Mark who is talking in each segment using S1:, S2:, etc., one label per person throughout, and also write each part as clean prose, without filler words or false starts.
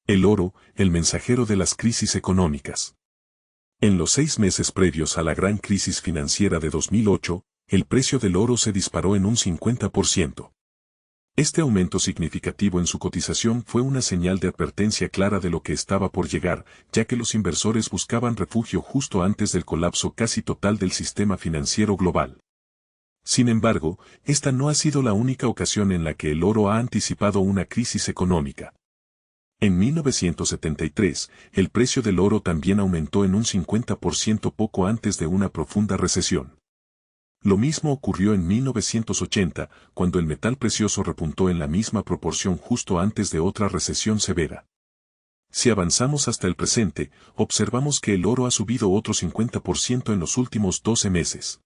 S1: El oro, el mensajero de las crisis económicas. En los 6 meses previos a la gran crisis financiera de 2008, el precio del oro se disparó en un 50%. Este aumento significativo en su cotización fue una señal de advertencia clara de lo que estaba por llegar, ya que los inversores buscaban refugio justo antes del colapso casi total del sistema financiero global. Sin embargo, esta no ha sido la única ocasión en la que el oro ha anticipado una crisis económica. En 1973, el precio del oro también aumentó en un 50% poco antes de una profunda recesión. Lo mismo ocurrió en 1980, cuando el metal precioso repuntó en la misma proporción justo antes de otra recesión severa. Si avanzamos hasta el presente, observamos que el oro ha subido otro 50% en los últimos 12 meses.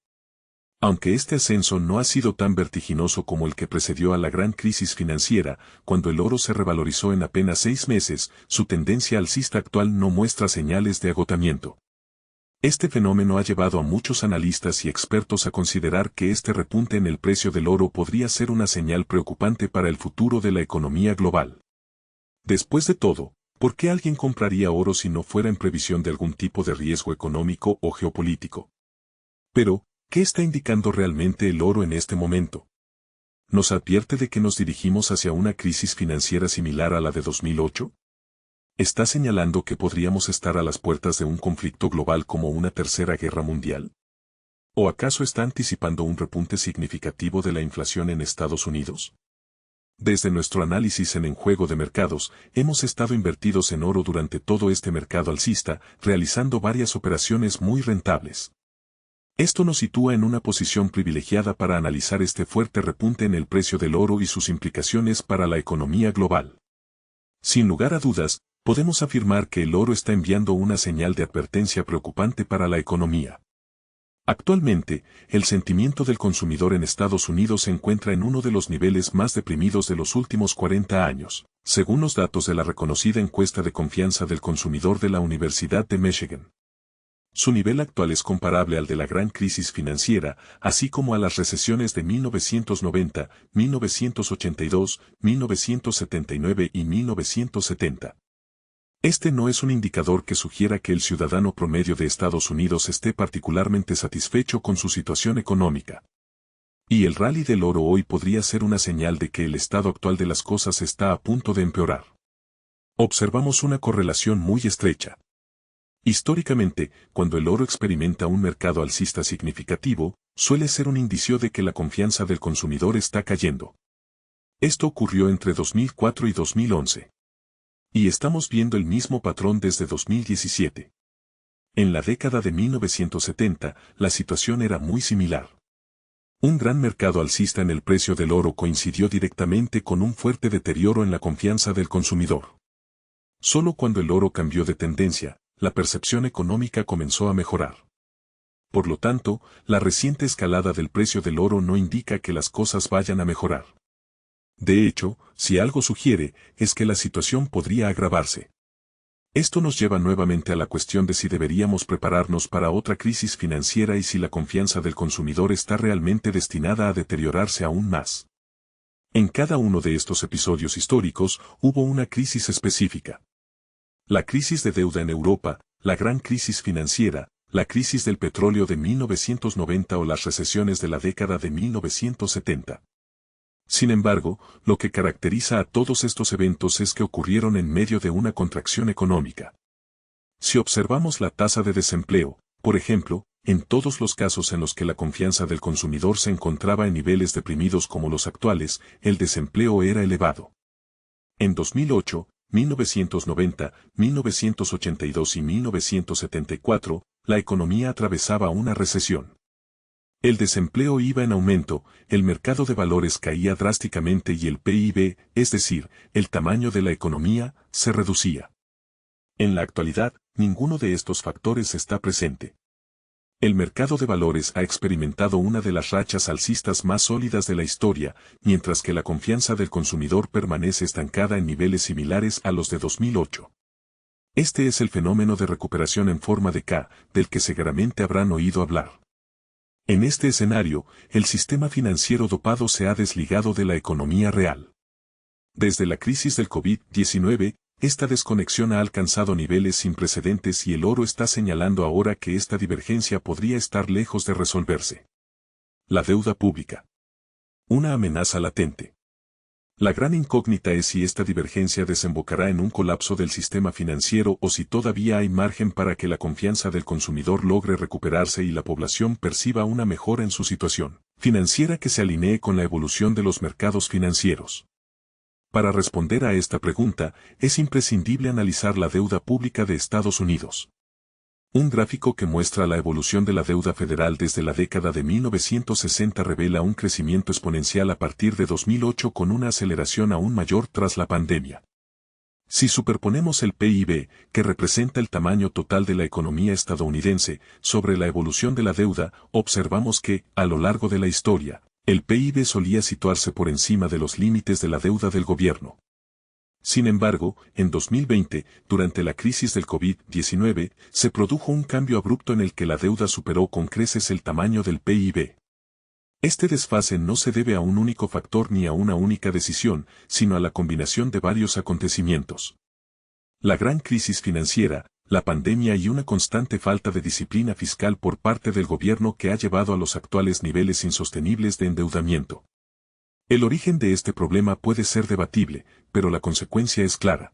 S1: Aunque este ascenso no ha sido tan vertiginoso como el que precedió a la gran crisis financiera, cuando el oro se revalorizó en apenas 6 meses, su tendencia alcista actual no muestra señales de agotamiento. Este fenómeno ha llevado a muchos analistas y expertos a considerar que este repunte en el precio del oro podría ser una señal preocupante para el futuro de la economía global. Después de todo, ¿por qué alguien compraría oro si no fuera en previsión de algún tipo de riesgo económico o geopolítico? Pero, ¿qué está indicando realmente el oro en este momento? ¿Nos advierte de que nos dirigimos hacia una crisis financiera similar a la de 2008? ¿Está señalando que podríamos estar a las puertas de un conflicto global como una tercera guerra mundial? ¿O acaso está anticipando un repunte significativo de la inflación en Estados Unidos? Desde nuestro análisis en juego de mercados, hemos estado invertidos en oro durante todo este mercado alcista, realizando varias operaciones muy rentables. Esto nos sitúa en una posición privilegiada para analizar este fuerte repunte en el precio del oro y sus implicaciones para la economía global. Sin lugar a dudas, podemos afirmar que el oro está enviando una señal de advertencia preocupante para la economía. Actualmente, el sentimiento del consumidor en Estados Unidos se encuentra en uno de los niveles más deprimidos de los últimos 40 años, según los datos de la reconocida encuesta de confianza del consumidor de la Universidad de Michigan. Su nivel actual es comparable al de la gran crisis financiera, así como a las recesiones de 1990, 1982, 1979 y 1970. Este no es un indicador que sugiera que el ciudadano promedio de Estados Unidos esté particularmente satisfecho con su situación económica. Y el rally del oro hoy podría ser una señal de que el estado actual de las cosas está a punto de empeorar. Observamos una correlación muy estrecha. Históricamente, cuando el oro experimenta un mercado alcista significativo, suele ser un indicio de que la confianza del consumidor está cayendo. Esto ocurrió entre 2004 y 2011. Y estamos viendo el mismo patrón desde 2017. En la década de 1970, la situación era muy similar. Un gran mercado alcista en el precio del oro coincidió directamente con un fuerte deterioro en la confianza del consumidor. Solo cuando el oro cambió de tendencia, la percepción económica comenzó a mejorar. Por lo tanto, la reciente escalada del precio del oro no indica que las cosas vayan a mejorar. De hecho, si algo sugiere, es que la situación podría agravarse. Esto nos lleva nuevamente a la cuestión de si deberíamos prepararnos para otra crisis financiera y si la confianza del consumidor está realmente destinada a deteriorarse aún más. En cada uno de estos episodios históricos hubo una crisis específica. La crisis de deuda en Europa, la gran crisis financiera, la crisis del petróleo de 1990 o las recesiones de la década de 1970. Sin embargo, lo que caracteriza a todos estos eventos es que ocurrieron en medio de una contracción económica. Si observamos la tasa de desempleo, por ejemplo, en todos los casos en los que la confianza del consumidor se encontraba en niveles deprimidos como los actuales, el desempleo era elevado. En 2008, 1990, 1982 y 1974, la economía atravesaba una recesión. El desempleo iba en aumento, el mercado de valores caía drásticamente y el PIB, es decir, el tamaño de la economía, se reducía. En la actualidad, ninguno de estos factores está presente. El mercado de valores ha experimentado una de las rachas alcistas más sólidas de la historia, mientras que la confianza del consumidor permanece estancada en niveles similares a los de 2008. Este es el fenómeno de recuperación en forma de K, del que seguramente habrán oído hablar. En este escenario, el sistema financiero dopado se ha desligado de la economía real. Desde la crisis del COVID-19, Esta desconexión ha alcanzado niveles sin precedentes y el oro está señalando ahora que esta divergencia podría estar lejos de resolverse. La deuda pública. Una amenaza latente. La gran incógnita es si esta divergencia desembocará en un colapso del sistema financiero o si todavía hay margen para que la confianza del consumidor logre recuperarse y la población perciba una mejora en su situación financiera que se alinee con la evolución de los mercados financieros. Para responder a esta pregunta, es imprescindible analizar la deuda pública de Estados Unidos. Un gráfico que muestra la evolución de la deuda federal desde la década de 1960 revela un crecimiento exponencial a partir de 2008 con una aceleración aún mayor tras la pandemia. Si superponemos el PIB, que representa el tamaño total de la economía estadounidense, sobre la evolución de la deuda, observamos que, a lo largo de la historia, el PIB solía situarse por encima de los límites de la deuda del gobierno. Sin embargo, en 2020, durante la crisis del COVID-19, se produjo un cambio abrupto en el que la deuda superó con creces el tamaño del PIB. Este desfase no se debe a un único factor ni a una única decisión, sino a la combinación de varios acontecimientos. La gran crisis financiera, la pandemia y una constante falta de disciplina fiscal por parte del gobierno que ha llevado a los actuales niveles insostenibles de endeudamiento. El origen de este problema puede ser debatible, pero la consecuencia es clara.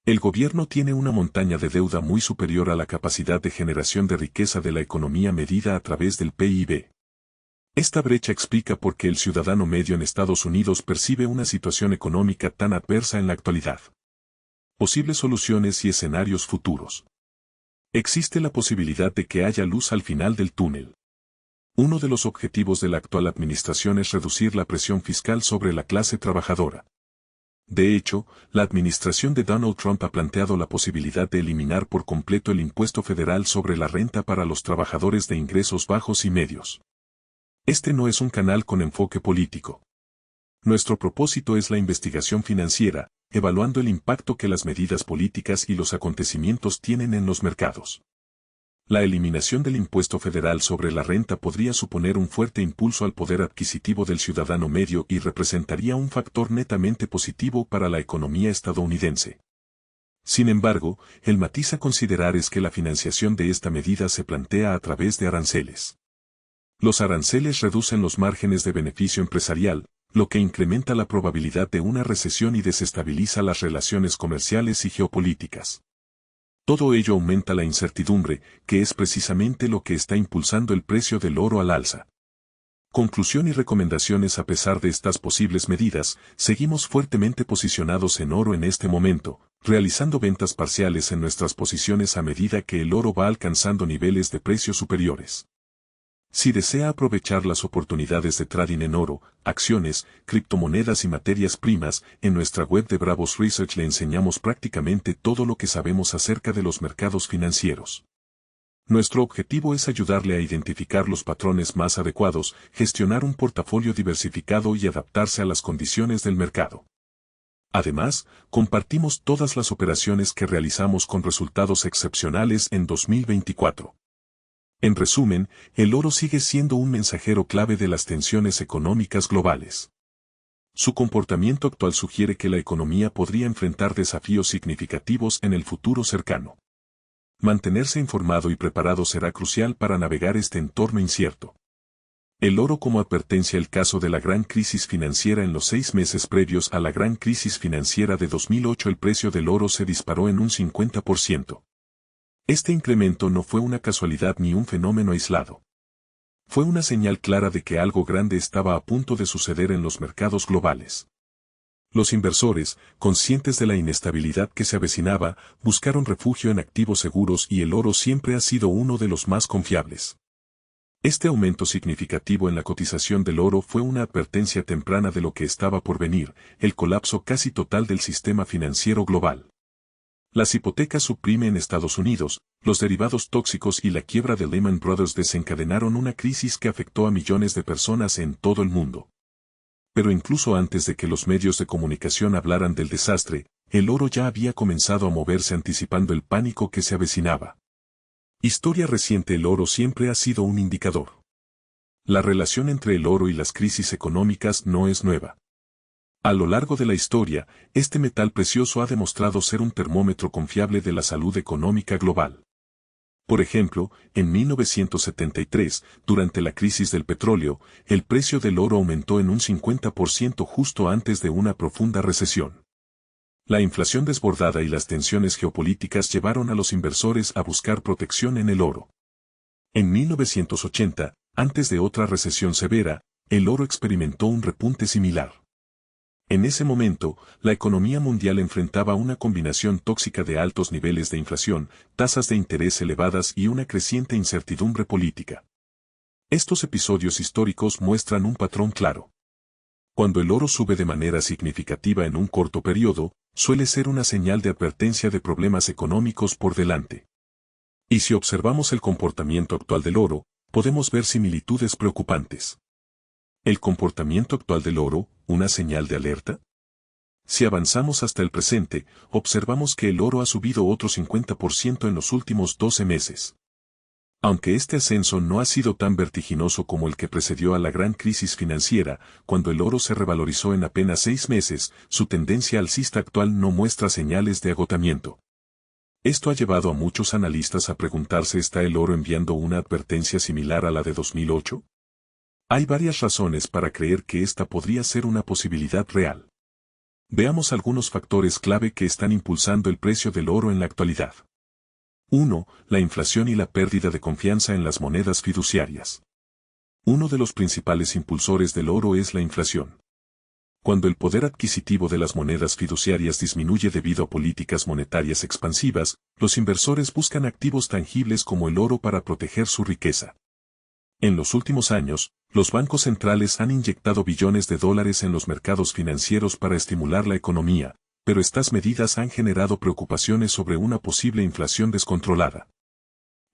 S1: El gobierno tiene una montaña de deuda muy superior a la capacidad de generación de riqueza de la economía medida a través del PIB. Esta brecha explica por qué el ciudadano medio en Estados Unidos percibe una situación económica tan adversa en la actualidad. Posibles soluciones y escenarios futuros. Existe la posibilidad de que haya luz al final del túnel. Uno de los objetivos de la actual administración es reducir la presión fiscal sobre la clase trabajadora. De hecho, la administración de Donald Trump ha planteado la posibilidad de eliminar por completo el impuesto federal sobre la renta para los trabajadores de ingresos bajos y medios. Este no es un canal con enfoque político. Nuestro propósito es la investigación financiera, evaluando el impacto que las medidas políticas y los acontecimientos tienen en los mercados. La eliminación del impuesto federal sobre la renta podría suponer un fuerte impulso al poder adquisitivo del ciudadano medio y representaría un factor netamente positivo para la economía estadounidense. Sin embargo, el matiz a considerar es que la financiación de esta medida se plantea a través de aranceles. Los aranceles reducen los márgenes de beneficio empresarial, lo que incrementa la probabilidad de una recesión y desestabiliza las relaciones comerciales y geopolíticas. Todo ello aumenta la incertidumbre, que es precisamente lo que está impulsando el precio del oro al alza. Conclusión y recomendaciones. A pesar de estas posibles medidas, seguimos fuertemente posicionados en oro en este momento, realizando ventas parciales en nuestras posiciones a medida que el oro va alcanzando niveles de precios superiores. Si desea aprovechar las oportunidades de trading en oro, acciones, criptomonedas y materias primas, en nuestra web de Bravos Research le enseñamos prácticamente todo lo que sabemos acerca de los mercados financieros. Nuestro objetivo es ayudarle a identificar los patrones más adecuados, gestionar un portafolio diversificado y adaptarse a las condiciones del mercado. Además, compartimos todas las operaciones que realizamos con resultados excepcionales en 2024. En resumen, el oro sigue siendo un mensajero clave de las tensiones económicas globales. Su comportamiento actual sugiere que la economía podría enfrentar desafíos significativos en el futuro cercano. Mantenerse informado y preparado será crucial para navegar este entorno incierto. El oro como advertencia. El caso de la gran crisis financiera. En los 6 meses previos a la gran crisis financiera de 2008 el precio del oro se disparó en un 50%. Este incremento no fue una casualidad ni un fenómeno aislado. Fue una señal clara de que algo grande estaba a punto de suceder en los mercados globales. Los inversores, conscientes de la inestabilidad que se avecinaba, buscaron refugio en activos seguros y el oro siempre ha sido uno de los más confiables. Este aumento significativo en la cotización del oro fue una advertencia temprana de lo que estaba por venir, el colapso casi total del sistema financiero global. Las hipotecas subprime en Estados Unidos, los derivados tóxicos y la quiebra de Lehman Brothers desencadenaron una crisis que afectó a millones de personas en todo el mundo. Pero incluso antes de que los medios de comunicación hablaran del desastre, el oro ya había comenzado a moverse anticipando el pánico que se avecinaba. Historia reciente. El oro siempre ha sido un indicador. La relación entre el oro y las crisis económicas no es nueva. A lo largo de la historia, este metal precioso ha demostrado ser un termómetro confiable de la salud económica global. Por ejemplo, en 1973, durante la crisis del petróleo, el precio del oro aumentó en un 50% justo antes de una profunda recesión. La inflación desbordada y las tensiones geopolíticas llevaron a los inversores a buscar protección en el oro. En 1980, antes de otra recesión severa, el oro experimentó un repunte similar. En ese momento, la economía mundial enfrentaba una combinación tóxica de altos niveles de inflación, tasas de interés elevadas y una creciente incertidumbre política. Estos episodios históricos muestran un patrón claro. Cuando el oro sube de manera significativa en un corto periodo, suele ser una señal de advertencia de problemas económicos por delante. Y si observamos el comportamiento actual del oro, podemos ver similitudes preocupantes. ¿El comportamiento actual del oro, una señal de alerta? Si avanzamos hasta el presente, observamos que el oro ha subido otro 50% en los últimos 12 meses. Aunque este ascenso no ha sido tan vertiginoso como el que precedió a la gran crisis financiera, cuando el oro se revalorizó en apenas 6 meses, su tendencia alcista actual no muestra señales de agotamiento. Esto ha llevado a muchos analistas a preguntarse: ¿está el oro enviando una advertencia similar a la de 2008? Hay varias razones para creer que esta podría ser una posibilidad real. Veamos algunos factores clave que están impulsando el precio del oro en la actualidad. 1. La inflación y la pérdida de confianza en las monedas fiduciarias. Uno de los principales impulsores del oro es la inflación. Cuando el poder adquisitivo de las monedas fiduciarias disminuye debido a políticas monetarias expansivas, los inversores buscan activos tangibles como el oro para proteger su riqueza. En los últimos años, los bancos centrales han inyectado billones de dólares en los mercados financieros para estimular la economía, pero estas medidas han generado preocupaciones sobre una posible inflación descontrolada.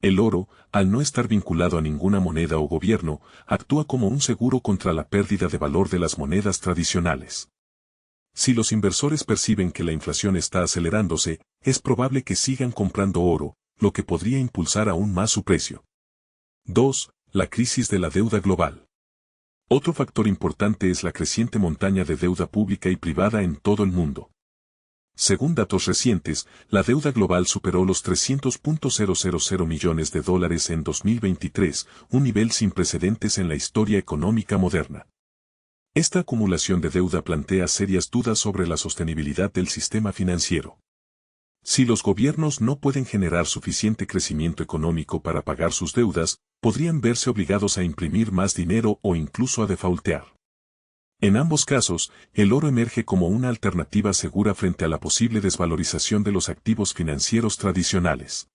S1: El oro, al no estar vinculado a ninguna moneda o gobierno, actúa como un seguro contra la pérdida de valor de las monedas tradicionales. Si los inversores perciben que la inflación está acelerándose, es probable que sigan comprando oro, lo que podría impulsar aún más su precio. 2. La crisis de la deuda global. Otro factor importante es la creciente montaña de deuda pública y privada en todo el mundo. Según datos recientes, la deuda global superó los $300.000 millones en 2023, un nivel sin precedentes en la historia económica moderna. Esta acumulación de deuda plantea serias dudas sobre la sostenibilidad del sistema financiero. Si los gobiernos no pueden generar suficiente crecimiento económico para pagar sus deudas, podrían verse obligados a imprimir más dinero o incluso a defaultear. En ambos casos, el oro emerge como una alternativa segura frente a la posible desvalorización de los activos financieros tradicionales.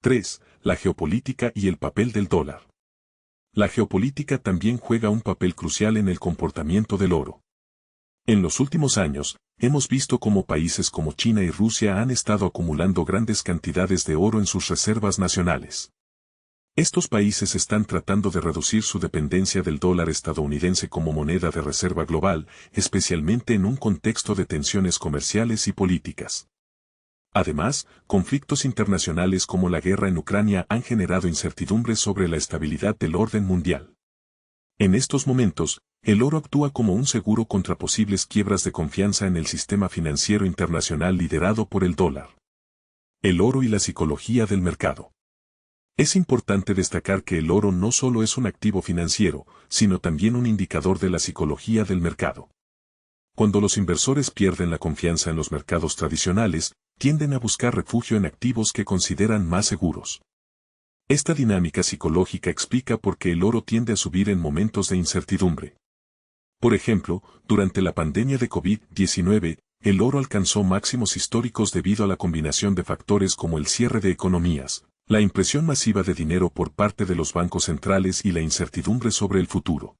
S1: 3. La geopolítica y el papel del dólar. La geopolítica también juega un papel crucial en el comportamiento del oro. En los últimos años, hemos visto cómo países como China y Rusia han estado acumulando grandes cantidades de oro en sus reservas nacionales. Estos países están tratando de reducir su dependencia del dólar estadounidense como moneda de reserva global, especialmente en un contexto de tensiones comerciales y políticas. Además, conflictos internacionales como la guerra en Ucrania han generado incertidumbre sobre la estabilidad del orden mundial. En estos momentos, el oro actúa como un seguro contra posibles quiebras de confianza en el sistema financiero internacional liderado por el dólar. El oro y la psicología del mercado. Es importante destacar que el oro no solo es un activo financiero, sino también un indicador de la psicología del mercado. Cuando los inversores pierden la confianza en los mercados tradicionales, tienden a buscar refugio en activos que consideran más seguros. Esta dinámica psicológica explica por qué el oro tiende a subir en momentos de incertidumbre. Por ejemplo, durante la pandemia de COVID-19, el oro alcanzó máximos históricos debido a la combinación de factores como el cierre de economías, la impresión masiva de dinero por parte de los bancos centrales y la incertidumbre sobre el futuro.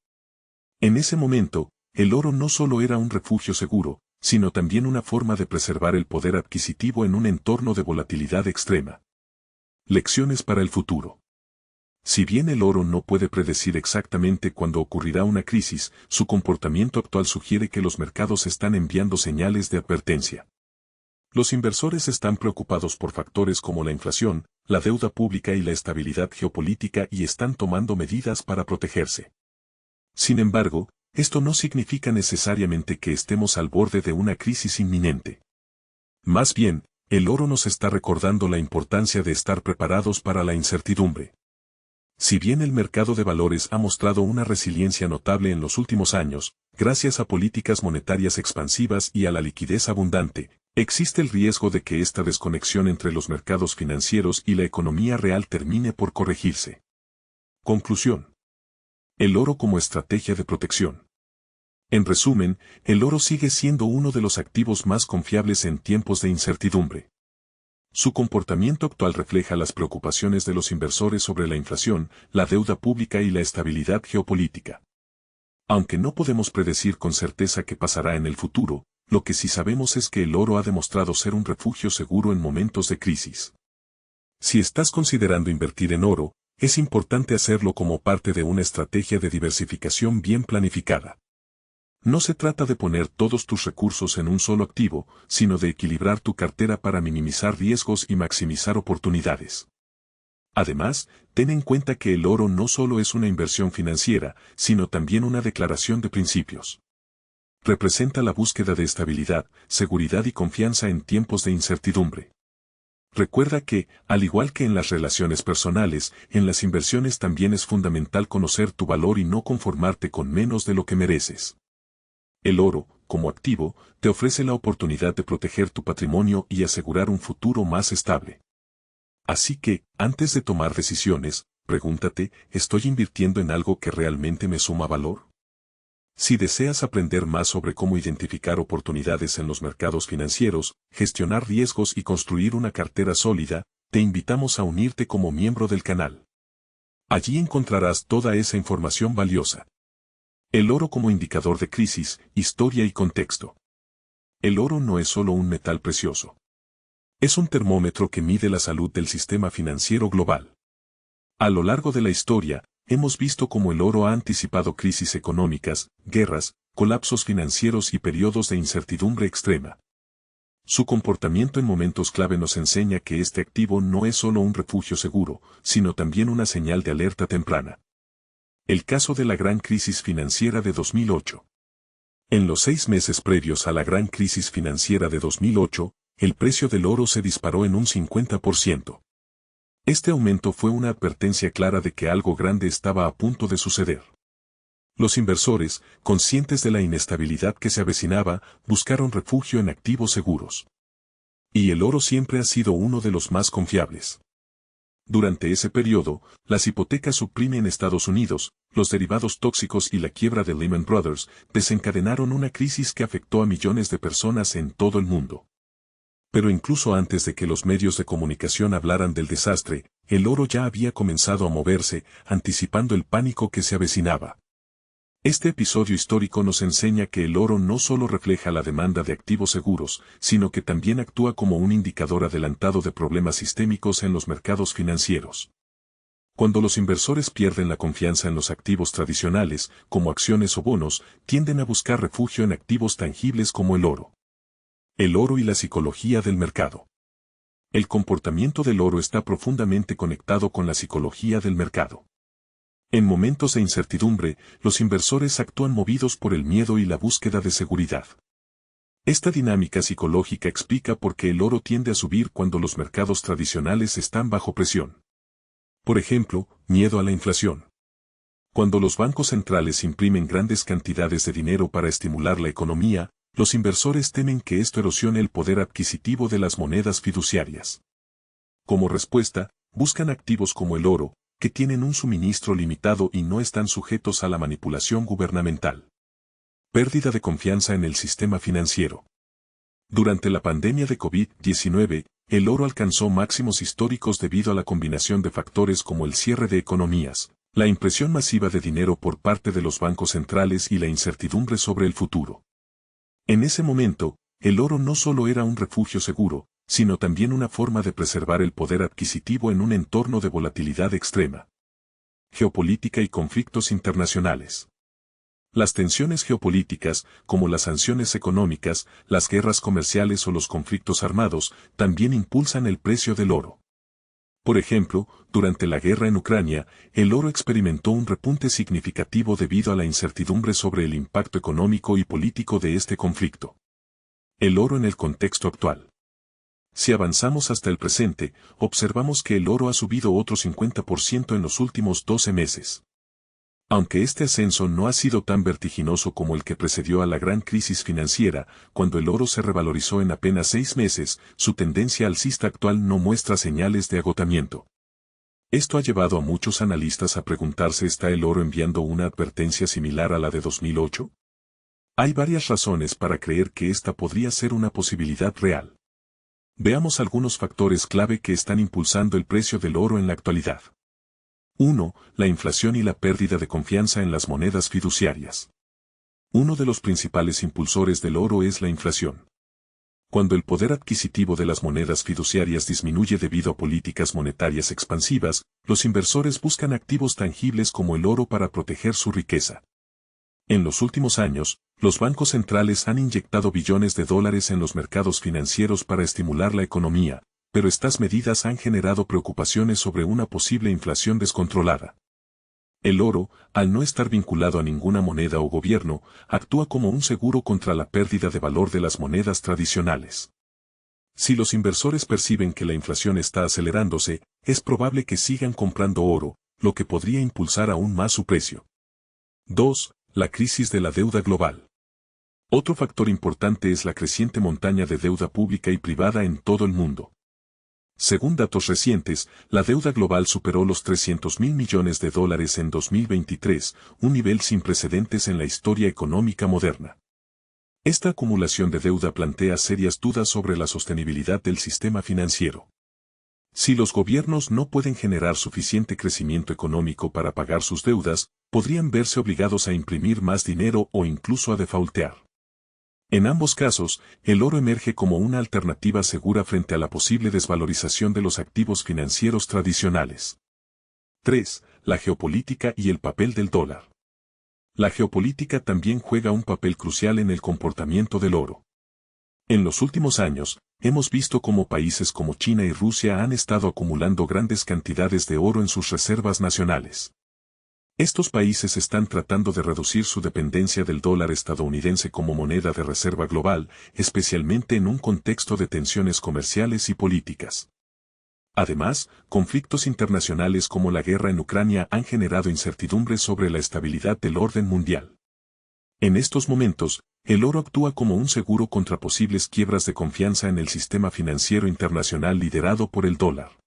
S1: En ese momento, el oro no solo era un refugio seguro, sino también una forma de preservar el poder adquisitivo en un entorno de volatilidad extrema. Lecciones para el futuro. Si bien el oro no puede predecir exactamente cuándo ocurrirá una crisis, su comportamiento actual sugiere que los mercados están enviando señales de advertencia. Los inversores están preocupados por factores como la inflación, la deuda pública y la estabilidad geopolítica y están tomando medidas para protegerse. Sin embargo, esto no significa necesariamente que estemos al borde de una crisis inminente. Más bien, el oro nos está recordando la importancia de estar preparados para la incertidumbre. Si bien el mercado de valores ha mostrado una resiliencia notable en los últimos años, gracias a políticas monetarias expansivas y a la liquidez abundante, existe el riesgo de que esta desconexión entre los mercados financieros y la economía real termine por corregirse. Conclusión. El oro como estrategia de protección. En resumen, el oro sigue siendo uno de los activos más confiables en tiempos de incertidumbre. Su comportamiento actual refleja las preocupaciones de los inversores sobre la inflación, la deuda pública y la estabilidad geopolítica. Aunque no podemos predecir con certeza qué pasará en el futuro, lo que sí sabemos es que el oro ha demostrado ser un refugio seguro en momentos de crisis. Si estás considerando invertir en oro, es importante hacerlo como parte de una estrategia de diversificación bien planificada. No se trata de poner todos tus recursos en un solo activo, sino de equilibrar tu cartera para minimizar riesgos y maximizar oportunidades. Además, ten en cuenta que el oro no solo es una inversión financiera, sino también una declaración de principios. Representa la búsqueda de estabilidad, seguridad y confianza en tiempos de incertidumbre. Recuerda que, al igual que en las relaciones personales, en las inversiones también es fundamental conocer tu valor y no conformarte con menos de lo que mereces. El oro, como activo, te ofrece la oportunidad de proteger tu patrimonio y asegurar un futuro más estable. Así que, antes de tomar decisiones, pregúntate, ¿estoy invirtiendo en algo que realmente me suma valor? Si deseas aprender más sobre cómo identificar oportunidades en los mercados financieros, gestionar riesgos y construir una cartera sólida, te invitamos a unirte como miembro del canal. Allí encontrarás toda esa información valiosa. El oro como indicador de crisis, historia y contexto. El oro no es solo un metal precioso. Es un termómetro que mide la salud del sistema financiero global. A lo largo de la historia, hemos visto cómo el oro ha anticipado crisis económicas, guerras, colapsos financieros y periodos de incertidumbre extrema. Su comportamiento en momentos clave nos enseña que este activo no es solo un refugio seguro, sino también una señal de alerta temprana. El caso de la gran crisis financiera de 2008. En los 6 meses previos a la gran crisis financiera de 2008, el precio del oro se disparó en un 50%. Este aumento fue una advertencia clara de que algo grande estaba a punto de suceder. Los inversores, conscientes de la inestabilidad que se avecinaba, buscaron refugio en activos seguros. Y el oro siempre ha sido uno de los más confiables. Durante ese periodo, las hipotecas subprime en Estados Unidos, los derivados tóxicos y la quiebra de Lehman Brothers desencadenaron una crisis que afectó a millones de personas en todo el mundo. Pero incluso antes de que los medios de comunicación hablaran del desastre, el oro ya había comenzado a moverse, anticipando el pánico que se avecinaba. Este episodio histórico nos enseña que el oro no solo refleja la demanda de activos seguros, sino que también actúa como un indicador adelantado de problemas sistémicos en los mercados financieros. Cuando los inversores pierden la confianza en los activos tradicionales, como acciones o bonos, tienden a buscar refugio en activos tangibles como el oro. El oro y la psicología del mercado. El comportamiento del oro está profundamente conectado con la psicología del mercado. En momentos de incertidumbre, los inversores actúan movidos por el miedo y la búsqueda de seguridad. Esta dinámica psicológica explica por qué el oro tiende a subir cuando los mercados tradicionales están bajo presión. Por ejemplo, miedo a la inflación. Cuando los bancos centrales imprimen grandes cantidades de dinero para estimular la economía, los inversores temen que esto erosione el poder adquisitivo de las monedas fiduciarias. Como respuesta, buscan activos como el oro, que tienen un suministro limitado y no están sujetos a la manipulación gubernamental. Pérdida de confianza en el sistema financiero. Durante la pandemia de COVID-19, el oro alcanzó máximos históricos debido a la combinación de factores como el cierre de economías, la impresión masiva de dinero por parte de los bancos centrales y la incertidumbre sobre el futuro. En ese momento, el oro no solo era un refugio seguro, sino también una forma de preservar el poder adquisitivo en un entorno de volatilidad extrema. Geopolítica y conflictos internacionales. Las tensiones geopolíticas, como las sanciones económicas, las guerras comerciales o los conflictos armados, también impulsan el precio del oro. Por ejemplo, durante la guerra en Ucrania, el oro experimentó un repunte significativo debido a la incertidumbre sobre el impacto económico y político de este conflicto. El oro en el contexto actual. Si avanzamos hasta el presente, observamos que el oro ha subido otro 50% en los últimos 12 meses. Aunque este ascenso no ha sido tan vertiginoso como el que precedió a la gran crisis financiera, cuando el oro se revalorizó en apenas 6 meses, su tendencia alcista actual no muestra señales de agotamiento. Esto ha llevado a muchos analistas a preguntarse: ¿está el oro enviando una advertencia similar a la de 2008? Hay varias razones para creer que esta podría ser una posibilidad real. Veamos algunos factores clave que están impulsando el precio del oro en la actualidad. 1. La inflación y la pérdida de confianza en las monedas fiduciarias. Uno de los principales impulsores del oro es la inflación. Cuando el poder adquisitivo de las monedas fiduciarias disminuye debido a políticas monetarias expansivas, los inversores buscan activos tangibles como el oro para proteger su riqueza. En los últimos años, los bancos centrales han inyectado billones de dólares en los mercados financieros para estimular la economía, pero estas medidas han generado preocupaciones sobre una posible inflación descontrolada. El oro, al no estar vinculado a ninguna moneda o gobierno, actúa como un seguro contra la pérdida de valor de las monedas tradicionales. Si los inversores perciben que la inflación está acelerándose, es probable que sigan comprando oro, lo que podría impulsar aún más su precio. 2. La crisis de la deuda global. Otro factor importante es la creciente montaña de deuda pública y privada en todo el mundo. Según datos recientes, la deuda global superó los $300.000 millones en 2023, un nivel sin precedentes en la historia económica moderna. Esta acumulación de deuda plantea serias dudas sobre la sostenibilidad del sistema financiero. Si los gobiernos no pueden generar suficiente crecimiento económico para pagar sus deudas, podrían verse obligados a imprimir más dinero o incluso a defaultear. En ambos casos, el oro emerge como una alternativa segura frente a la posible desvalorización de los activos financieros tradicionales. 3. La geopolítica y el papel del dólar. La geopolítica también juega un papel crucial en el comportamiento del oro. En los últimos años, hemos visto cómo países como China y Rusia han estado acumulando grandes cantidades de oro en sus reservas nacionales. Estos países están tratando de reducir su dependencia del dólar estadounidense como moneda de reserva global, especialmente en un contexto de tensiones comerciales y políticas. Además, conflictos internacionales como la guerra en Ucrania han generado incertidumbre sobre la estabilidad del orden mundial. En estos momentos, el oro actúa como un seguro contra posibles quiebras de confianza en el sistema financiero internacional liderado por el dólar.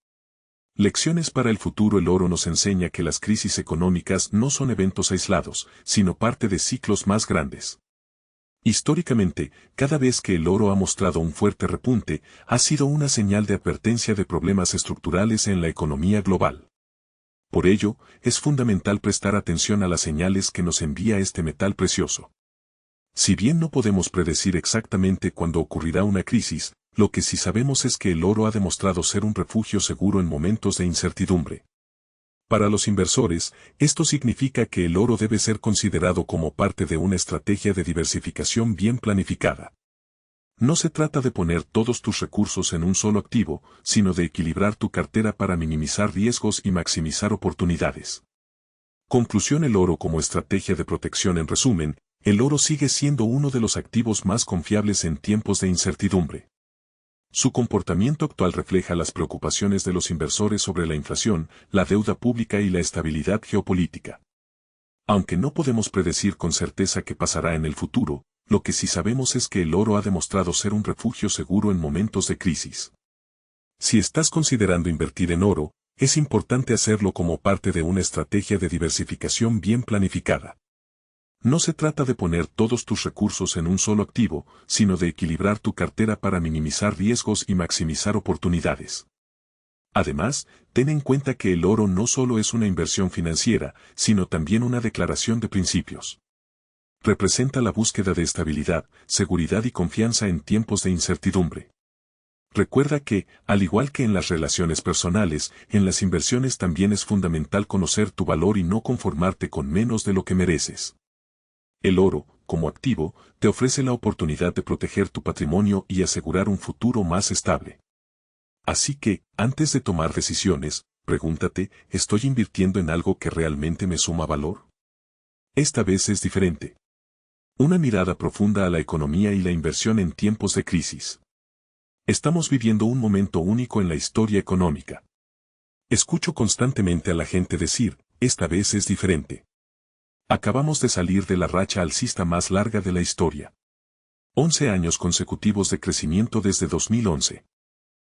S1: Lecciones para el futuro. El oro nos enseña que las crisis económicas no son eventos aislados, sino parte de ciclos más grandes. Históricamente, cada vez que el oro ha mostrado un fuerte repunte, ha sido una señal de advertencia de problemas estructurales en la economía global. Por ello, es fundamental prestar atención a las señales que nos envía este metal precioso. Si bien no podemos predecir exactamente cuándo ocurrirá una crisis, lo que sí sabemos es que el oro ha demostrado ser un refugio seguro en momentos de incertidumbre. Para los inversores, esto significa que el oro debe ser considerado como parte de una estrategia de diversificación bien planificada. No se trata de poner todos tus recursos en un solo activo, sino de equilibrar tu cartera para minimizar riesgos y maximizar oportunidades. Conclusión: el oro como estrategia de protección. En resumen, el oro sigue siendo uno de los activos más confiables en tiempos de incertidumbre. Su comportamiento actual refleja las preocupaciones de los inversores sobre la inflación, la deuda pública y la estabilidad geopolítica. Aunque no podemos predecir con certeza qué pasará en el futuro, lo que sí sabemos es que el oro ha demostrado ser un refugio seguro en momentos de crisis. Si estás considerando invertir en oro, es importante hacerlo como parte de una estrategia de diversificación bien planificada. No se trata de poner todos tus recursos en un solo activo, sino de equilibrar tu cartera para minimizar riesgos y maximizar oportunidades. Además, ten en cuenta que el oro no solo es una inversión financiera, sino también una declaración de principios. Representa la búsqueda de estabilidad, seguridad y confianza en tiempos de incertidumbre. Recuerda que, al igual que en las relaciones personales, en las inversiones también es fundamental conocer tu valor y no conformarte con menos de lo que mereces. El oro, como activo, te ofrece la oportunidad de proteger tu patrimonio y asegurar un futuro más estable. Así que, antes de tomar decisiones, pregúntate, ¿estoy invirtiendo en algo que realmente me suma valor? Esta vez es diferente. Una mirada profunda a la economía y la inversión en tiempos de crisis. Estamos viviendo un momento único en la historia económica. Escucho constantemente a la gente decir, esta vez es diferente. Acabamos de salir de la racha alcista más larga de la historia. 11 años consecutivos de crecimiento desde 2011.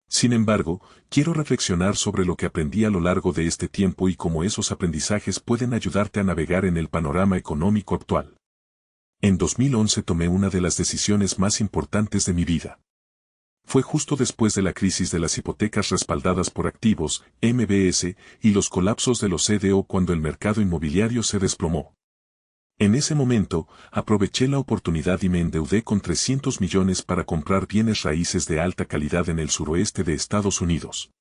S1: Sin embargo, quiero reflexionar sobre lo que aprendí a lo largo de este tiempo y cómo esos aprendizajes pueden ayudarte a navegar en el panorama económico actual. En 2011 tomé una de las decisiones más importantes de mi vida. Fue justo después de la crisis de las hipotecas respaldadas por activos, MBS, y los colapsos de los CDO cuando el mercado inmobiliario se desplomó. En ese momento, aproveché la oportunidad y me endeudé con 300 millones para comprar bienes raíces de alta calidad en el suroeste de Estados Unidos.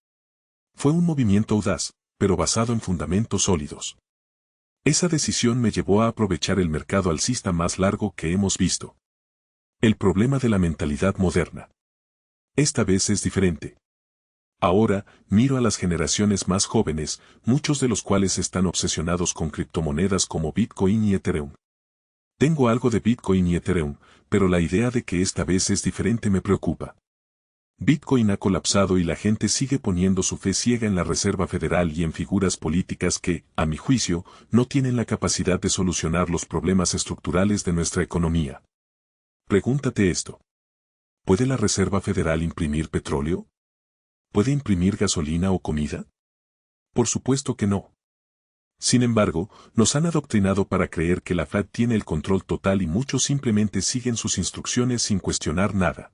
S1: Fue un movimiento audaz, pero basado en fundamentos sólidos. Esa decisión me llevó a aprovechar el mercado alcista más largo que hemos visto. El problema de la mentalidad moderna. Esta vez es diferente. Ahora, miro a las generaciones más jóvenes, muchos de los cuales están obsesionados con criptomonedas como Bitcoin y Ethereum. Tengo algo de Bitcoin y Ethereum, pero la idea de que esta vez es diferente me preocupa. Bitcoin ha colapsado y la gente sigue poniendo su fe ciega en la Reserva Federal y en figuras políticas que, a mi juicio, no tienen la capacidad de solucionar los problemas estructurales de nuestra economía. Pregúntate esto. ¿Puede la Reserva Federal imprimir petróleo? ¿Puede imprimir gasolina o comida? Por supuesto que no. Sin embargo, nos han adoctrinado para creer que la Fed tiene el control total y muchos simplemente siguen sus instrucciones sin cuestionar nada.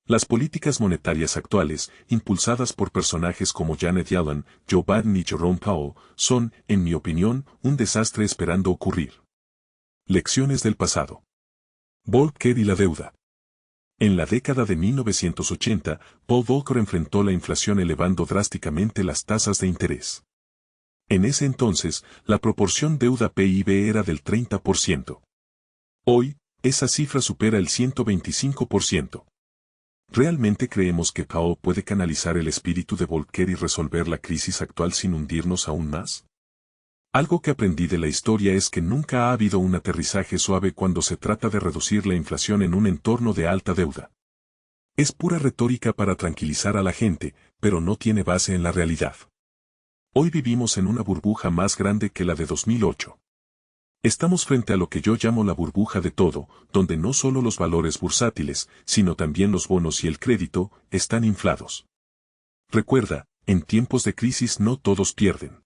S1: Las políticas monetarias actuales, impulsadas por personajes como Janet Yellen, Joe Biden y Jerome Powell, son, en mi opinión, un desastre esperando ocurrir. Lecciones del pasado. Volcker y la deuda. En la década de 1980, Paul Volcker enfrentó la inflación elevando drásticamente las tasas de interés. En ese entonces, la proporción deuda-PIB era del 30%. Hoy, esa cifra supera el 125%. ¿Realmente creemos que Powell puede canalizar el espíritu de Volcker y resolver la crisis actual sin hundirnos aún más? Algo que aprendí de la historia es que nunca ha habido un aterrizaje suave cuando se trata de reducir la inflación en un entorno de alta deuda. Es pura retórica para tranquilizar a la gente, pero no tiene base en la realidad. Hoy vivimos en una burbuja más grande que la de 2008. Estamos frente a lo que yo llamo la burbuja de todo, donde no solo los valores bursátiles, sino también los bonos y el crédito, están inflados. Recuerda, en tiempos de crisis no todos pierden.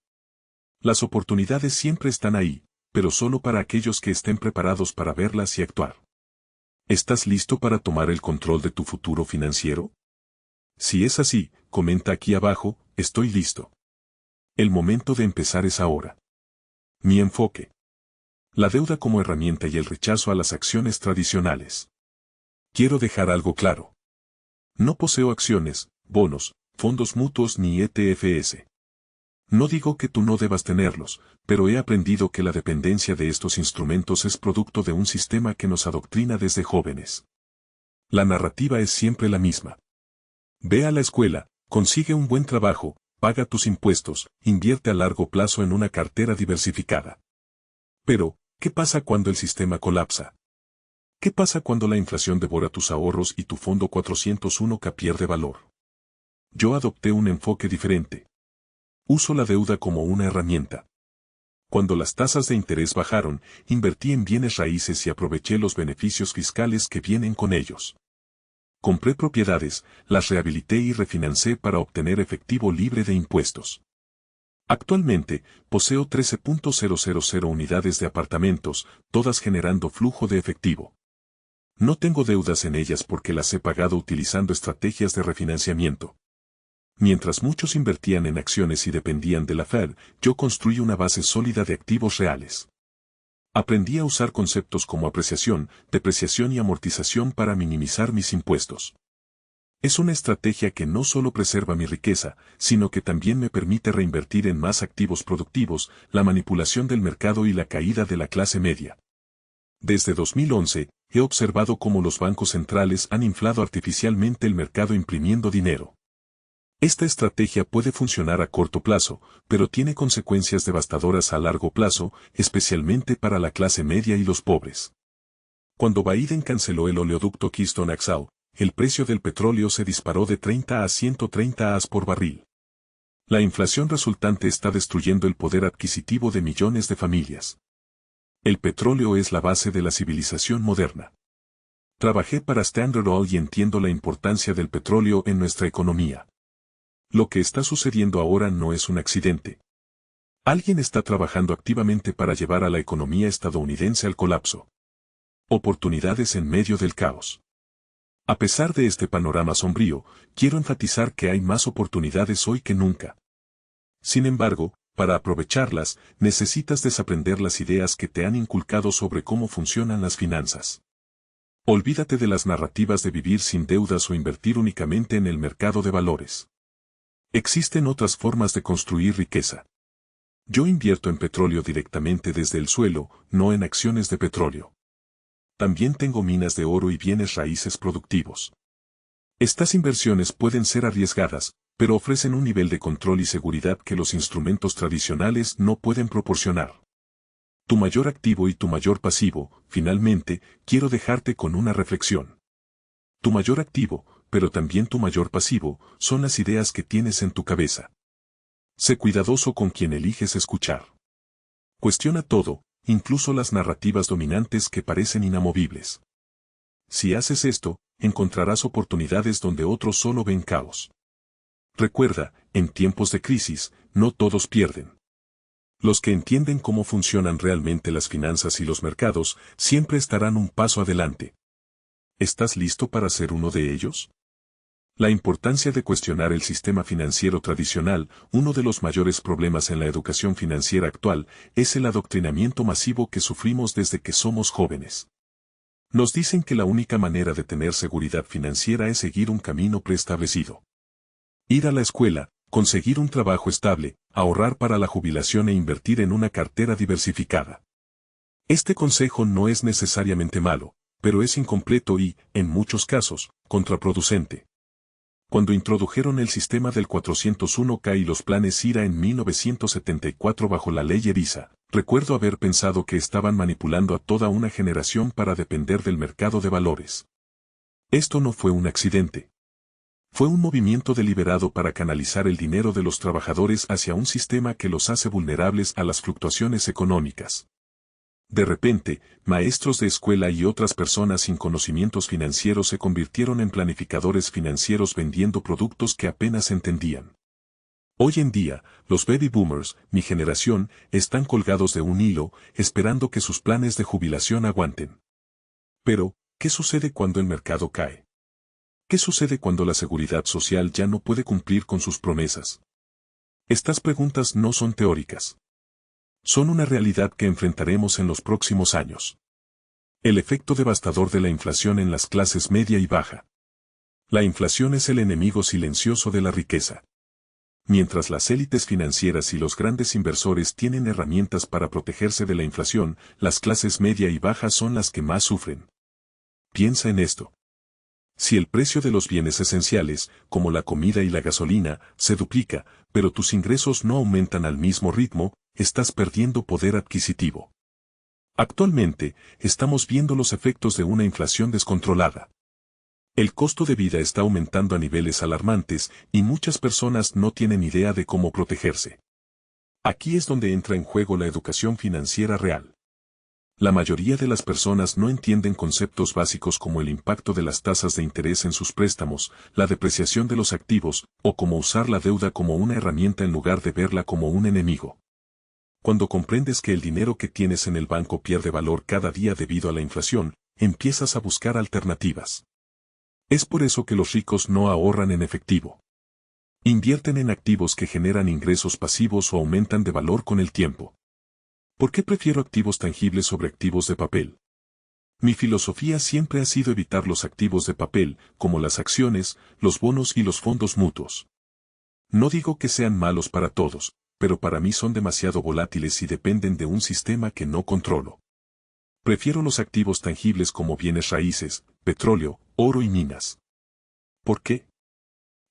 S1: Las oportunidades siempre están ahí, pero solo para aquellos que estén preparados para verlas y actuar. ¿Estás listo para tomar el control de tu futuro financiero? Si es así, comenta aquí abajo, estoy listo. El momento de empezar es ahora. Mi enfoque. La deuda como herramienta y el rechazo a las acciones tradicionales. Quiero dejar algo claro. No poseo acciones, bonos, fondos mutuos ni ETFs. No digo que tú no debas tenerlos, pero he aprendido que la dependencia de estos instrumentos es producto de un sistema que nos adoctrina desde jóvenes. La narrativa es siempre la misma. Ve a la escuela, consigue un buen trabajo, paga tus impuestos, invierte a largo plazo en una cartera diversificada. Pero, ¿qué pasa cuando el sistema colapsa? ¿Qué pasa cuando la inflación devora tus ahorros y tu fondo 401k pierde valor? Yo adopté un enfoque diferente. Uso la deuda como una herramienta. Cuando las tasas de interés bajaron, invertí en bienes raíces y aproveché los beneficios fiscales que vienen con ellos. Compré propiedades, las rehabilité y refinancé para obtener efectivo libre de impuestos. Actualmente, poseo 13.000 unidades de apartamentos, todas generando flujo de efectivo. No tengo deudas en ellas porque las he pagado utilizando estrategias de refinanciamiento. Mientras muchos invertían en acciones y dependían de la Fed, yo construí una base sólida de activos reales. Aprendí a usar conceptos como apreciación, depreciación y amortización para minimizar mis impuestos. Es una estrategia que no solo preserva mi riqueza, sino que también me permite reinvertir en más activos productivos, la manipulación del mercado y la caída de la clase media. Desde 2011, he observado cómo los bancos centrales han inflado artificialmente el mercado imprimiendo dinero. Esta estrategia puede funcionar a corto plazo, pero tiene consecuencias devastadoras a largo plazo, especialmente para la clase media y los pobres. Cuando Biden canceló el oleoducto Keystone XL, el precio del petróleo se disparó de 30 a 130 $/s por barril. La inflación resultante está destruyendo el poder adquisitivo de millones de familias. El petróleo es la base de la civilización moderna. Trabajé para Standard Oil y entiendo la importancia del petróleo en nuestra economía. Lo que está sucediendo ahora no es un accidente. Alguien está trabajando activamente para llevar a la economía estadounidense al colapso. Oportunidades en medio del caos. A pesar de este panorama sombrío, quiero enfatizar que hay más oportunidades hoy que nunca. Sin embargo, para aprovecharlas, necesitas desaprender las ideas que te han inculcado sobre cómo funcionan las finanzas. Olvídate de las narrativas de vivir sin deudas o invertir únicamente en el mercado de valores. Existen otras formas de construir riqueza. Yo invierto en petróleo directamente desde el suelo, no en acciones de petróleo. También tengo minas de oro y bienes raíces productivos. Estas inversiones pueden ser arriesgadas, pero ofrecen un nivel de control y seguridad que los instrumentos tradicionales no pueden proporcionar. Tu mayor activo y tu mayor pasivo, finalmente, quiero dejarte con una reflexión. Tu mayor activo, pero también tu mayor pasivo, son las ideas que tienes en tu cabeza. Sé cuidadoso con quien eliges escuchar. Cuestiona todo, incluso las narrativas dominantes que parecen inamovibles. Si haces esto, encontrarás oportunidades donde otros solo ven caos. Recuerda, en tiempos de crisis, no todos pierden. Los que entienden cómo funcionan realmente las finanzas y los mercados, siempre estarán un paso adelante. ¿Estás listo para ser uno de ellos? La importancia de cuestionar el sistema financiero tradicional. Uno de los mayores problemas en la educación financiera actual es el adoctrinamiento masivo que sufrimos desde que somos jóvenes. Nos dicen que la única manera de tener seguridad financiera es seguir un camino preestablecido. Ir a la escuela, conseguir un trabajo estable, ahorrar para la jubilación e invertir en una cartera diversificada. Este consejo no es necesariamente malo, pero es incompleto y, en muchos casos, contraproducente. Cuando introdujeron el sistema del 401k y los planes IRA en 1974 bajo la ley ERISA, recuerdo haber pensado que estaban manipulando a toda una generación para depender del mercado de valores. Esto no fue un accidente. Fue un movimiento deliberado para canalizar el dinero de los trabajadores hacia un sistema que los hace vulnerables a las fluctuaciones económicas. De repente, maestros de escuela y otras personas sin conocimientos financieros se convirtieron en planificadores financieros vendiendo productos que apenas entendían. Hoy en día, los baby boomers, mi generación, están colgados de un hilo, esperando que sus planes de jubilación aguanten. Pero, ¿qué sucede cuando el mercado cae? ¿Qué sucede cuando la seguridad social ya no puede cumplir con sus promesas? Estas preguntas no son teóricas. Son una realidad que enfrentaremos en los próximos años. El efecto devastador de la inflación en las clases media y baja. La inflación es el enemigo silencioso de la riqueza. Mientras las élites financieras y los grandes inversores tienen herramientas para protegerse de la inflación, las clases media y baja son las que más sufren. Piensa en esto. Si el precio de los bienes esenciales, como la comida y la gasolina, se duplica, pero tus ingresos no aumentan al mismo ritmo, estás perdiendo poder adquisitivo. Actualmente, estamos viendo los efectos de una inflación descontrolada. El costo de vida está aumentando a niveles alarmantes y muchas personas no tienen idea de cómo protegerse. Aquí es donde entra en juego la educación financiera real. La mayoría de las personas no entienden conceptos básicos como el impacto de las tasas de interés en sus préstamos, la depreciación de los activos, o cómo usar la deuda como una herramienta en lugar de verla como un enemigo. Cuando comprendes que el dinero que tienes en el banco pierde valor cada día debido a la inflación, empiezas a buscar alternativas. Es por eso que los ricos no ahorran en efectivo. Invierten en activos que generan ingresos pasivos o aumentan de valor con el tiempo. ¿Por qué prefiero activos tangibles sobre activos de papel? Mi filosofía siempre ha sido evitar los activos de papel, como las acciones, los bonos y los fondos mutuos. No digo que sean malos para todos, pero para mí son demasiado volátiles y dependen de un sistema que no controlo. Prefiero los activos tangibles como bienes raíces, petróleo, oro y minas. ¿Por qué?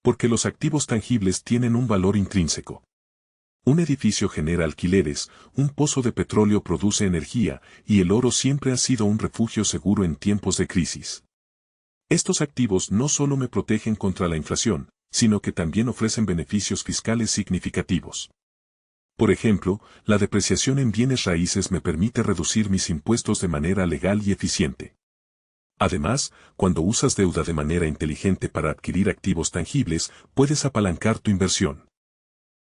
S1: Porque los activos tangibles tienen un valor intrínseco. Un edificio genera alquileres, un pozo de petróleo produce energía, y el oro siempre ha sido un refugio seguro en tiempos de crisis. Estos activos no solo me protegen contra la inflación, sino que también ofrecen beneficios fiscales significativos. Por ejemplo, la depreciación en bienes raíces me permite reducir mis impuestos de manera legal y eficiente. Además, cuando usas deuda de manera inteligente para adquirir activos tangibles, puedes apalancar tu inversión.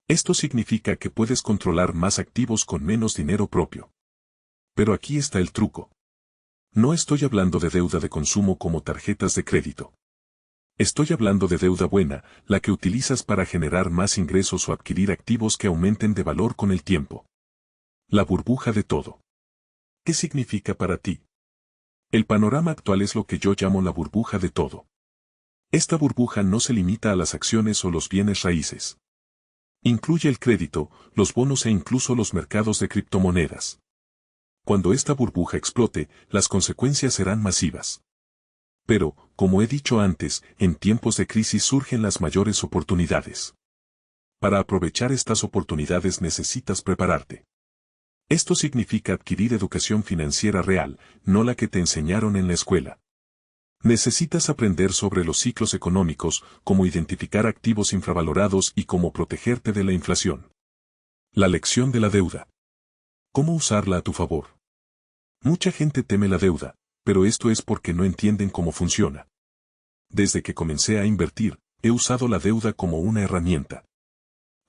S1: Esto significa que puedes controlar más activos con menos dinero propio. Pero aquí está el truco. No estoy hablando de deuda de consumo como tarjetas de crédito. Estoy hablando de deuda buena, la que utilizas para generar más ingresos o adquirir activos que aumenten de valor con el tiempo. La burbuja de todo. ¿Qué significa para ti? El panorama actual es lo que yo llamo la burbuja de todo. Esta burbuja no se limita a las acciones o los bienes raíces. Incluye el crédito, los bonos e incluso los mercados de criptomonedas. Cuando esta burbuja explote, las consecuencias serán masivas. Pero, como he dicho antes, en tiempos de crisis surgen las mayores oportunidades. Para aprovechar estas oportunidades necesitas prepararte. Esto significa adquirir educación financiera real, no la que te enseñaron en la escuela. Necesitas aprender sobre los ciclos económicos, cómo identificar activos infravalorados y cómo protegerte de la inflación. La lección de la deuda. ¿Cómo usarla a tu favor? Mucha gente teme la deuda, pero esto es porque no entienden cómo funciona. Desde que comencé a invertir, he usado la deuda como una herramienta.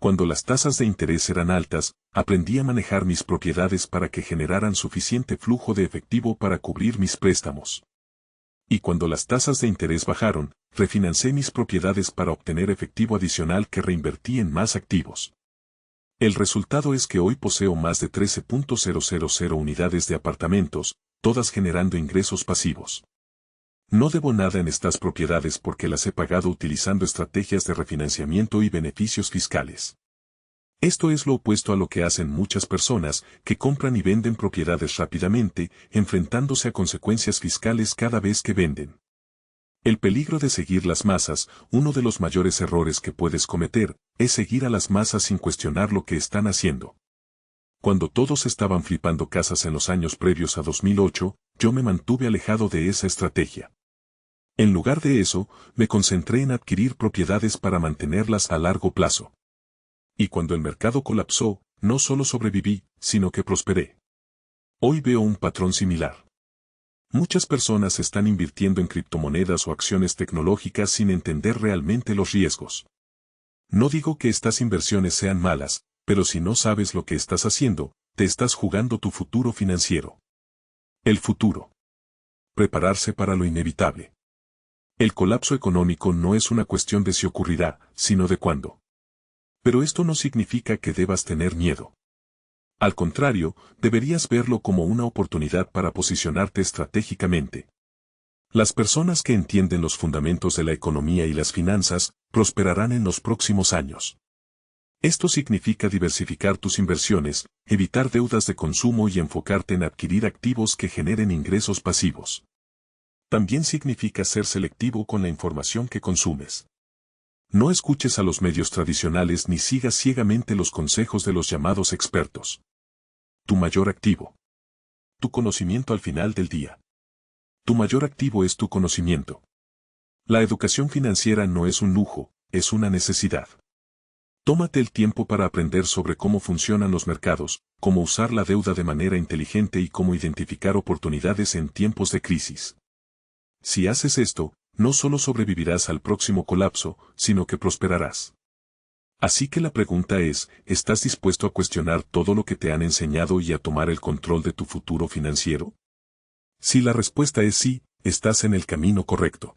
S1: Cuando las tasas de interés eran altas, aprendí a manejar mis propiedades para que generaran suficiente flujo de efectivo para cubrir mis préstamos. Y cuando las tasas de interés bajaron, refinancé mis propiedades para obtener efectivo adicional que reinvertí en más activos. El resultado es que hoy poseo más de 13.000 unidades de apartamentos, todas generando ingresos pasivos. No debo nada en estas propiedades porque las he pagado utilizando estrategias de refinanciamiento y beneficios fiscales. Esto es lo opuesto a lo que hacen muchas personas, que compran y venden propiedades rápidamente, enfrentándose a consecuencias fiscales cada vez que venden. El peligro de seguir las masas, uno de los mayores errores que puedes cometer, es seguir a las masas sin cuestionar lo que están haciendo. Cuando todos estaban flipando casas en los años previos a 2008, yo me mantuve alejado de esa estrategia. En lugar de eso, me concentré en adquirir propiedades para mantenerlas a largo plazo. Y cuando el mercado colapsó, no solo sobreviví, sino que prosperé. Hoy veo un patrón similar. Muchas personas están invirtiendo en criptomonedas o acciones tecnológicas sin entender realmente los riesgos. No digo que estas inversiones sean malas, pero si no sabes lo que estás haciendo, te estás jugando tu futuro financiero. El futuro. Prepararse para lo inevitable. El colapso económico no es una cuestión de si ocurrirá, sino de cuándo. Pero esto no significa que debas tener miedo. Al contrario, deberías verlo como una oportunidad para posicionarte estratégicamente. Las personas que entienden los fundamentos de la economía y las finanzas, prosperarán en los próximos años. Esto significa diversificar tus inversiones, evitar deudas de consumo y enfocarte en adquirir activos que generen ingresos pasivos. También significa ser selectivo con la información que consumes. No escuches a los medios tradicionales ni sigas ciegamente los consejos de los llamados expertos. Tu mayor activo. Tu conocimiento al final del día. Tu mayor activo es tu conocimiento. La educación financiera no es un lujo, es una necesidad. Tómate el tiempo para aprender sobre cómo funcionan los mercados, cómo usar la deuda de manera inteligente y cómo identificar oportunidades en tiempos de crisis. Si haces esto, no solo sobrevivirás al próximo colapso, sino que prosperarás. Así que la pregunta es, ¿estás dispuesto a cuestionar todo lo que te han enseñado y a tomar el control de tu futuro financiero? Si la respuesta es sí, estás en el camino correcto.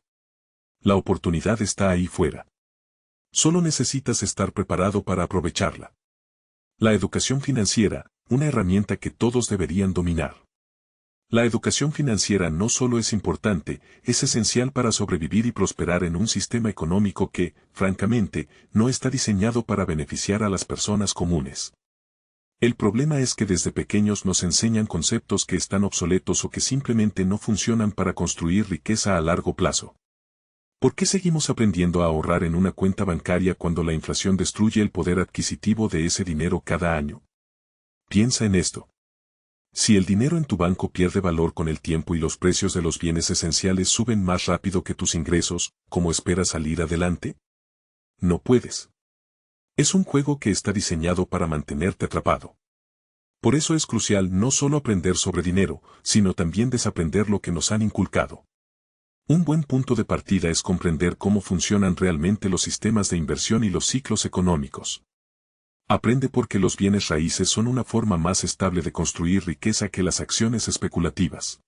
S1: La oportunidad está ahí fuera. Solo necesitas estar preparado para aprovecharla. La educación financiera, una herramienta que todos deberían dominar. La educación financiera no solo es importante, es esencial para sobrevivir y prosperar en un sistema económico que, francamente, no está diseñado para beneficiar a las personas comunes. El problema es que desde pequeños nos enseñan conceptos que están obsoletos o que simplemente no funcionan para construir riqueza a largo plazo. ¿Por qué seguimos aprendiendo a ahorrar en una cuenta bancaria cuando la inflación destruye el poder adquisitivo de ese dinero cada año? Piensa en esto. Si el dinero en tu banco pierde valor con el tiempo y los precios de los bienes esenciales suben más rápido que tus ingresos, ¿cómo esperas salir adelante? No puedes. Es un juego que está diseñado para mantenerte atrapado. Por eso es crucial no solo aprender sobre dinero, sino también desaprender lo que nos han inculcado. Un buen punto de partida es comprender cómo funcionan realmente los sistemas de inversión y los ciclos económicos. Aprende porque los bienes raíces son una forma más estable de construir riqueza que las acciones especulativas.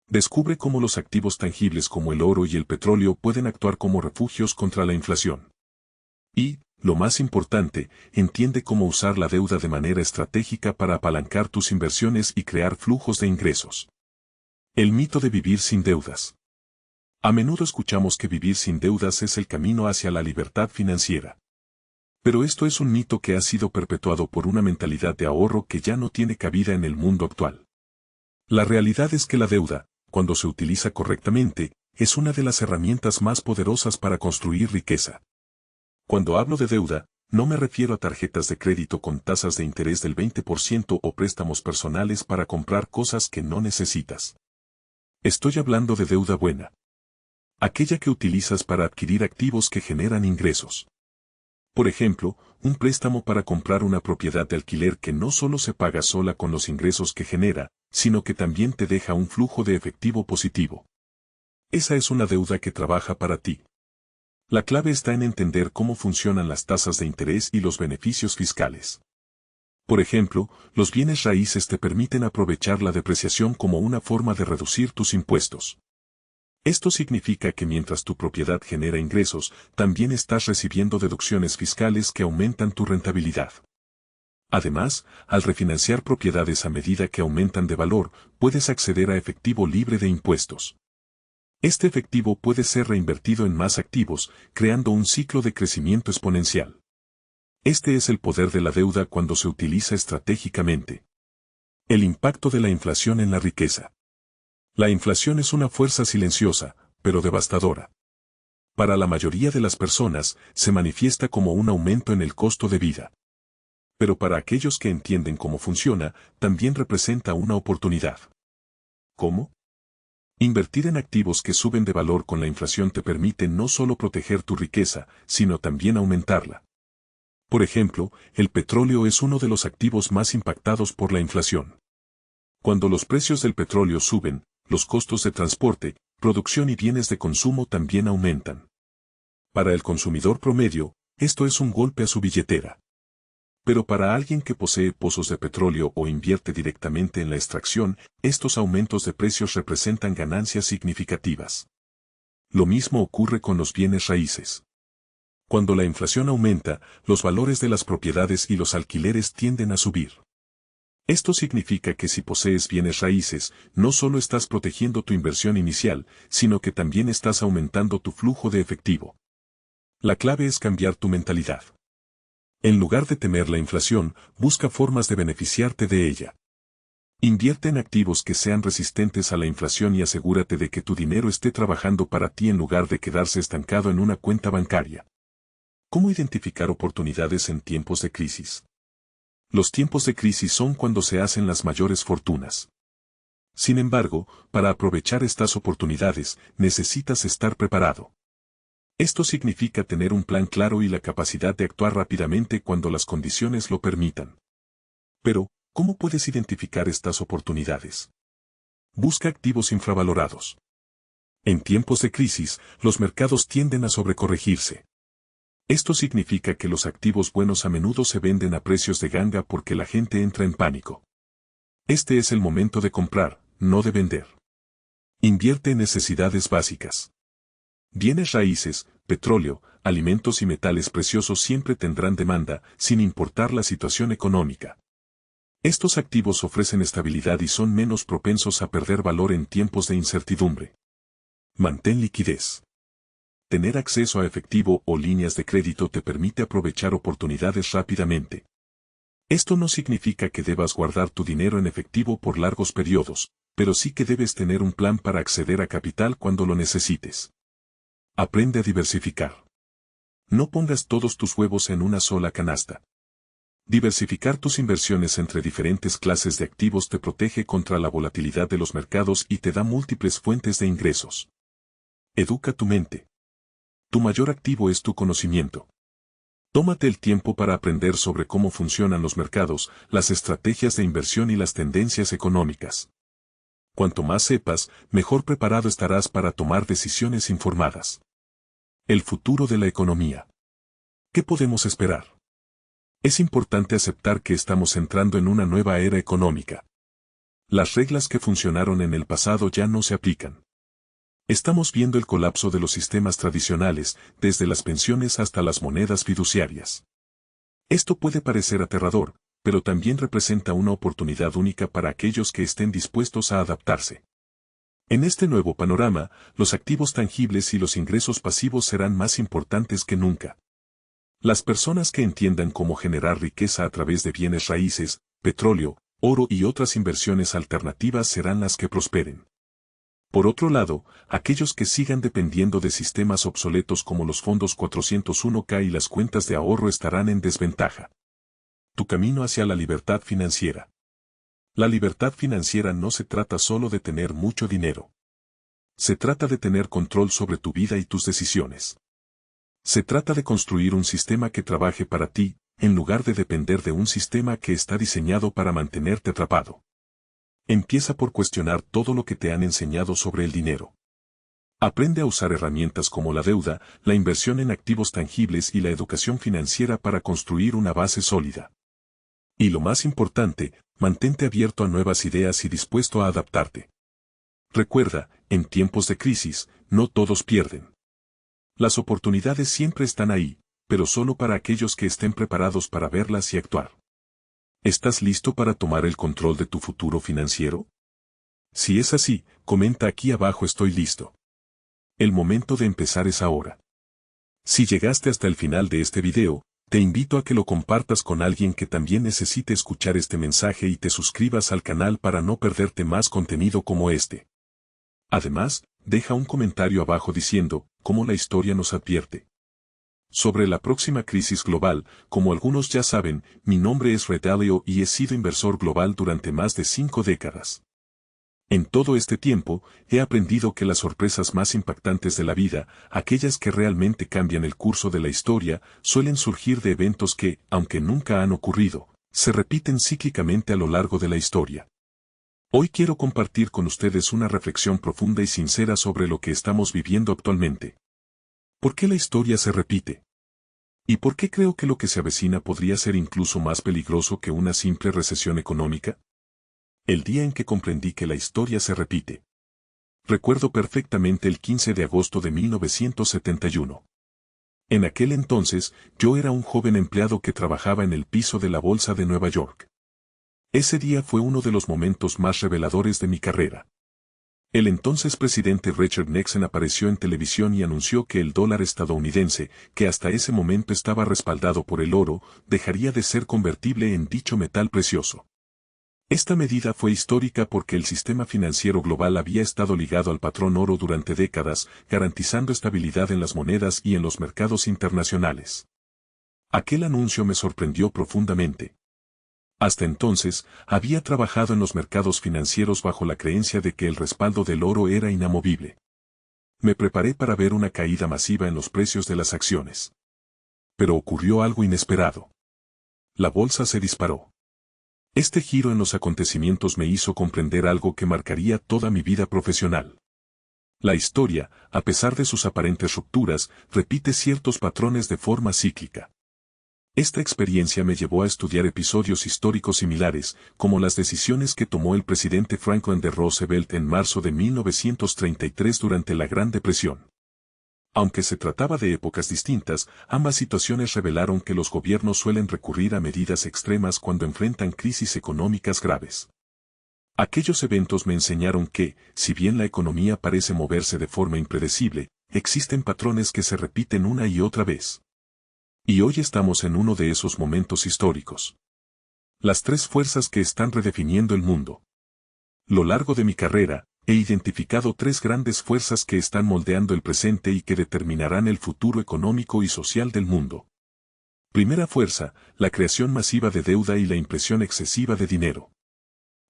S1: Descubre cómo los activos tangibles como el oro y el petróleo pueden actuar como refugios contra la inflación. Y, lo más importante, entiende cómo usar la deuda de manera estratégica para apalancar tus inversiones y crear flujos de ingresos. El mito de vivir sin deudas. A menudo escuchamos que vivir sin deudas es el camino hacia la libertad financiera. Pero esto es un mito que ha sido perpetuado por una mentalidad de ahorro que ya no tiene cabida en el mundo actual. La realidad es que la deuda, cuando se utiliza correctamente, es una de las herramientas más poderosas para construir riqueza. Cuando hablo de deuda, no me refiero a tarjetas de crédito con tasas de interés del 20% o préstamos personales para comprar cosas que no necesitas. Estoy hablando de deuda buena. Aquella que utilizas para adquirir activos que generan ingresos. Por ejemplo, un préstamo para comprar una propiedad de alquiler que no solo se paga sola con los ingresos que genera, sino que también te deja un flujo de efectivo positivo. Esa es una deuda que trabaja para ti. La clave está en entender cómo funcionan las tasas de interés y los beneficios fiscales. Por ejemplo, los bienes raíces te permiten aprovechar la depreciación como una forma de reducir tus impuestos. Esto significa que mientras tu propiedad genera ingresos, también estás recibiendo deducciones fiscales que aumentan tu rentabilidad. Además, al refinanciar propiedades a medida que aumentan de valor, puedes acceder a efectivo libre de impuestos. Este efectivo puede ser reinvertido en más activos, creando un ciclo de crecimiento exponencial. Este es el poder de la deuda cuando se utiliza estratégicamente. El impacto de la inflación en la riqueza. La inflación es una fuerza silenciosa, pero devastadora. Para la mayoría de las personas, se manifiesta como un aumento en el costo de vida. Pero para aquellos que entienden cómo funciona, también representa una oportunidad. ¿Cómo? Invertir en activos que suben de valor con la inflación te permite no solo proteger tu riqueza, sino también aumentarla. Por ejemplo, el petróleo es uno de los activos más impactados por la inflación. Cuando los precios del petróleo suben, los costos de transporte, producción y bienes de consumo también aumentan. Para el consumidor promedio, esto es un golpe a su billetera. Pero para alguien que posee pozos de petróleo o invierte directamente en la extracción, estos aumentos de precios representan ganancias significativas. Lo mismo ocurre con los bienes raíces. Cuando la inflación aumenta, los valores de las propiedades y los alquileres tienden a subir. Esto significa que si posees bienes raíces, no solo estás protegiendo tu inversión inicial, sino que también estás aumentando tu flujo de efectivo. La clave es cambiar tu mentalidad. En lugar de temer la inflación, busca formas de beneficiarte de ella. Invierte en activos que sean resistentes a la inflación y asegúrate de que tu dinero esté trabajando para ti en lugar de quedarse estancado en una cuenta bancaria. ¿Cómo identificar oportunidades en tiempos de crisis? Los tiempos de crisis son cuando se hacen las mayores fortunas. Sin embargo, para aprovechar estas oportunidades, necesitas estar preparado. Esto significa tener un plan claro y la capacidad de actuar rápidamente cuando las condiciones lo permitan. Pero, ¿cómo puedes identificar estas oportunidades? Busca activos infravalorados. En tiempos de crisis, los mercados tienden a sobrecorregirse. Esto significa que los activos buenos a menudo se venden a precios de ganga porque la gente entra en pánico. Este es el momento de comprar, no de vender. Invierte en necesidades básicas. Bienes raíces, petróleo, alimentos y metales preciosos siempre tendrán demanda, sin importar la situación económica. Estos activos ofrecen estabilidad y son menos propensos a perder valor en tiempos de incertidumbre. Mantén liquidez. Tener acceso a efectivo o líneas de crédito te permite aprovechar oportunidades rápidamente. Esto no significa que debas guardar tu dinero en efectivo por largos periodos, pero sí que debes tener un plan para acceder a capital cuando lo necesites. Aprende a diversificar. No pongas todos tus huevos en una sola canasta. Diversificar tus inversiones entre diferentes clases de activos te protege contra la volatilidad de los mercados y te da múltiples fuentes de ingresos. Educa tu mente. Tu mayor activo es tu conocimiento. Tómate el tiempo para aprender sobre cómo funcionan los mercados, las estrategias de inversión y las tendencias económicas. Cuanto más sepas, mejor preparado estarás para tomar decisiones informadas. El futuro de la economía. ¿Qué podemos esperar? Es importante aceptar que estamos entrando en una nueva era económica. Las reglas que funcionaron en el pasado ya no se aplican. Estamos viendo el colapso de los sistemas tradicionales, desde las pensiones hasta las monedas fiduciarias. Esto puede parecer aterrador, pero también representa una oportunidad única para aquellos que estén dispuestos a adaptarse. En este nuevo panorama, los activos tangibles y los ingresos pasivos serán más importantes que nunca. Las personas que entiendan cómo generar riqueza a través de bienes raíces, petróleo, oro y otras inversiones alternativas serán las que prosperen. Por otro lado, aquellos que sigan dependiendo de sistemas obsoletos como los fondos 401(k) y las cuentas de ahorro estarán en desventaja. Tu camino hacia la libertad financiera. La libertad financiera no se trata solo de tener mucho dinero. Se trata de tener control sobre tu vida y tus decisiones. Se trata de construir un sistema que trabaje para ti, en lugar de depender de un sistema que está diseñado para mantenerte atrapado. Empieza por cuestionar todo lo que te han enseñado sobre el dinero. Aprende a usar herramientas como la deuda, la inversión en activos tangibles y la educación financiera para construir una base sólida. Y lo más importante, mantente abierto a nuevas ideas y dispuesto a adaptarte. Recuerda, en tiempos de crisis, no todos pierden. Las oportunidades siempre están ahí, pero solo para aquellos que estén preparados para verlas y actuar. ¿Estás listo para tomar el control de tu futuro financiero? Si es así, comenta aquí abajo estoy listo. El momento de empezar es ahora. Si llegaste hasta el final de este video, te invito a que lo compartas con alguien que también necesite escuchar este mensaje y te suscribas al canal para no perderte más contenido como este. Además, deja un comentario abajo diciendo, cómo la historia nos advierte. Sobre la próxima crisis global, como algunos ya saben, mi nombre es Ray Dalio y he sido inversor global durante más de 5 décadas. En todo este tiempo, he aprendido que las sorpresas más impactantes de la vida, aquellas que realmente cambian el curso de la historia, suelen surgir de eventos que, aunque nunca han ocurrido, se repiten cíclicamente a lo largo de la historia. Hoy quiero compartir con ustedes una reflexión profunda y sincera sobre lo que estamos viviendo actualmente. ¿Por qué la historia se repite? ¿Y por qué creo que lo que se avecina podría ser incluso más peligroso que una simple recesión económica? El día en que comprendí que la historia se repite. Recuerdo perfectamente el 15 de agosto de 1971. En aquel entonces, yo era un joven empleado que trabajaba en el piso de la Bolsa de Nueva York. Ese día fue uno de los momentos más reveladores de mi carrera. El entonces presidente Richard Nixon apareció en televisión y anunció que el dólar estadounidense, que hasta ese momento estaba respaldado por el oro, dejaría de ser convertible en dicho metal precioso. Esta medida fue histórica porque el sistema financiero global había estado ligado al patrón oro durante décadas, garantizando estabilidad en las monedas y en los mercados internacionales. Aquel anuncio me sorprendió profundamente. Hasta entonces, había trabajado en los mercados financieros bajo la creencia de que el respaldo del oro era inamovible. Me preparé para ver una caída masiva en los precios de las acciones. Pero ocurrió algo inesperado. La bolsa se disparó. Este giro en los acontecimientos me hizo comprender algo que marcaría toda mi vida profesional. La historia, a pesar de sus aparentes rupturas, repite ciertos patrones de forma cíclica. Esta experiencia me llevó a estudiar episodios históricos similares, como las decisiones que tomó el presidente Franklin D. Roosevelt en marzo de 1933 durante la Gran Depresión. Aunque se trataba de épocas distintas, ambas situaciones revelaron que los gobiernos suelen recurrir a medidas extremas cuando enfrentan crisis económicas graves. Aquellos eventos me enseñaron que, si bien la economía parece moverse de forma impredecible, existen patrones que se repiten una y otra vez. Y hoy estamos en uno de esos momentos históricos. Las tres fuerzas que están redefiniendo el mundo. Lo largo de mi carrera, He identificado tres grandes fuerzas que están moldeando el presente y que determinarán el futuro económico y social del mundo. Primera fuerza, la creación masiva de deuda y la impresión excesiva de dinero.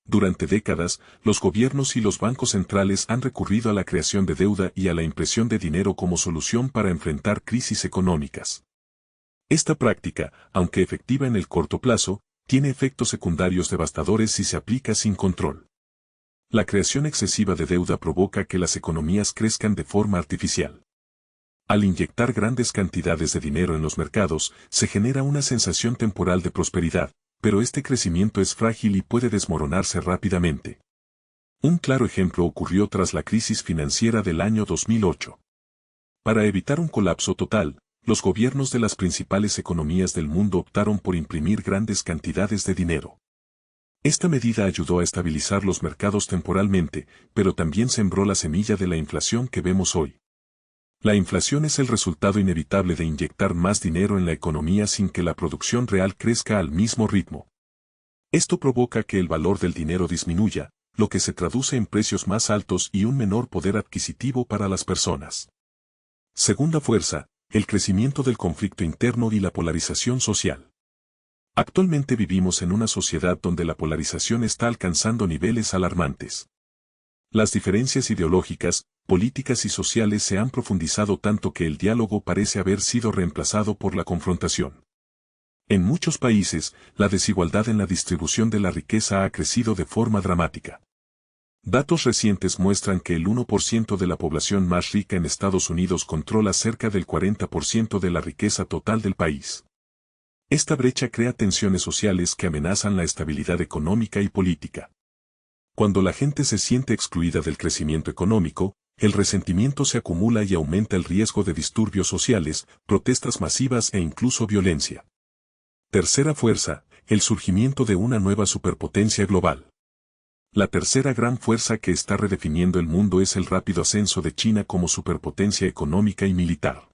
S1: Durante décadas, los gobiernos y los bancos centrales han recurrido a la creación de deuda y a la impresión de dinero como solución para enfrentar crisis económicas. Esta práctica, aunque efectiva en el corto plazo, tiene efectos secundarios devastadores si se aplica sin control. La creación excesiva de deuda provoca que las economías crezcan de forma artificial. Al inyectar grandes cantidades de dinero en los mercados, se genera una sensación temporal de prosperidad, pero este crecimiento es frágil y puede desmoronarse rápidamente. Un claro ejemplo ocurrió tras la crisis financiera del año 2008. Para evitar un colapso total, los gobiernos de las principales economías del mundo optaron por imprimir grandes cantidades de dinero. Esta medida ayudó a estabilizar los mercados temporalmente, pero también sembró la semilla de la inflación que vemos hoy. La inflación es el resultado inevitable de inyectar más dinero en la economía sin que la producción real crezca al mismo ritmo. Esto provoca que el valor del dinero disminuya, lo que se traduce en precios más altos y un menor poder adquisitivo para las personas. Segunda fuerza, el crecimiento del conflicto interno y la polarización social. Actualmente vivimos en una sociedad donde la polarización está alcanzando niveles alarmantes. Las diferencias ideológicas, políticas y sociales se han profundizado tanto que el diálogo parece haber sido reemplazado por la confrontación. En muchos países, la desigualdad en la distribución de la riqueza ha crecido de forma dramática. Datos recientes muestran que el 1% de la población más rica en Estados Unidos controla cerca del 40% de la riqueza total del país. Esta brecha crea tensiones sociales que amenazan la estabilidad económica y política. Cuando la gente se siente excluida del crecimiento económico, el resentimiento se acumula y aumenta el riesgo de disturbios sociales, protestas masivas e incluso violencia. Tercera fuerza, el surgimiento de una nueva superpotencia global. La tercera gran fuerza que está redefiniendo el mundo es el rápido ascenso de China como superpotencia económica y militar.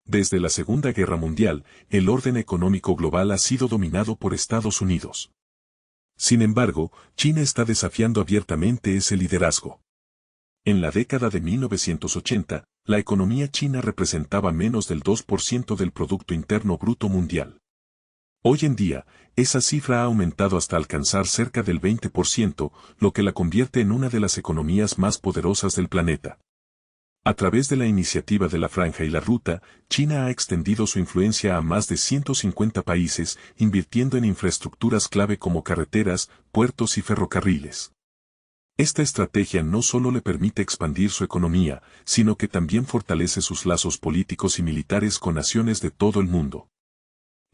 S1: Desde la Segunda Guerra Mundial, el orden económico global ha sido dominado por Estados Unidos. Sin embargo, China está desafiando abiertamente ese liderazgo. En la década de 1980, la economía china representaba menos del 2% del Producto Interno Bruto Mundial. Hoy en día, esa cifra ha aumentado hasta alcanzar cerca del 20%, lo que la convierte en una de las economías más poderosas del planeta. A través de la iniciativa de la Franja y la Ruta, China ha extendido su influencia a más de 150 países, invirtiendo en infraestructuras clave como carreteras, puertos y ferrocarriles. Esta estrategia no solo le permite expandir su economía, sino que también fortalece sus lazos políticos y militares con naciones de todo el mundo.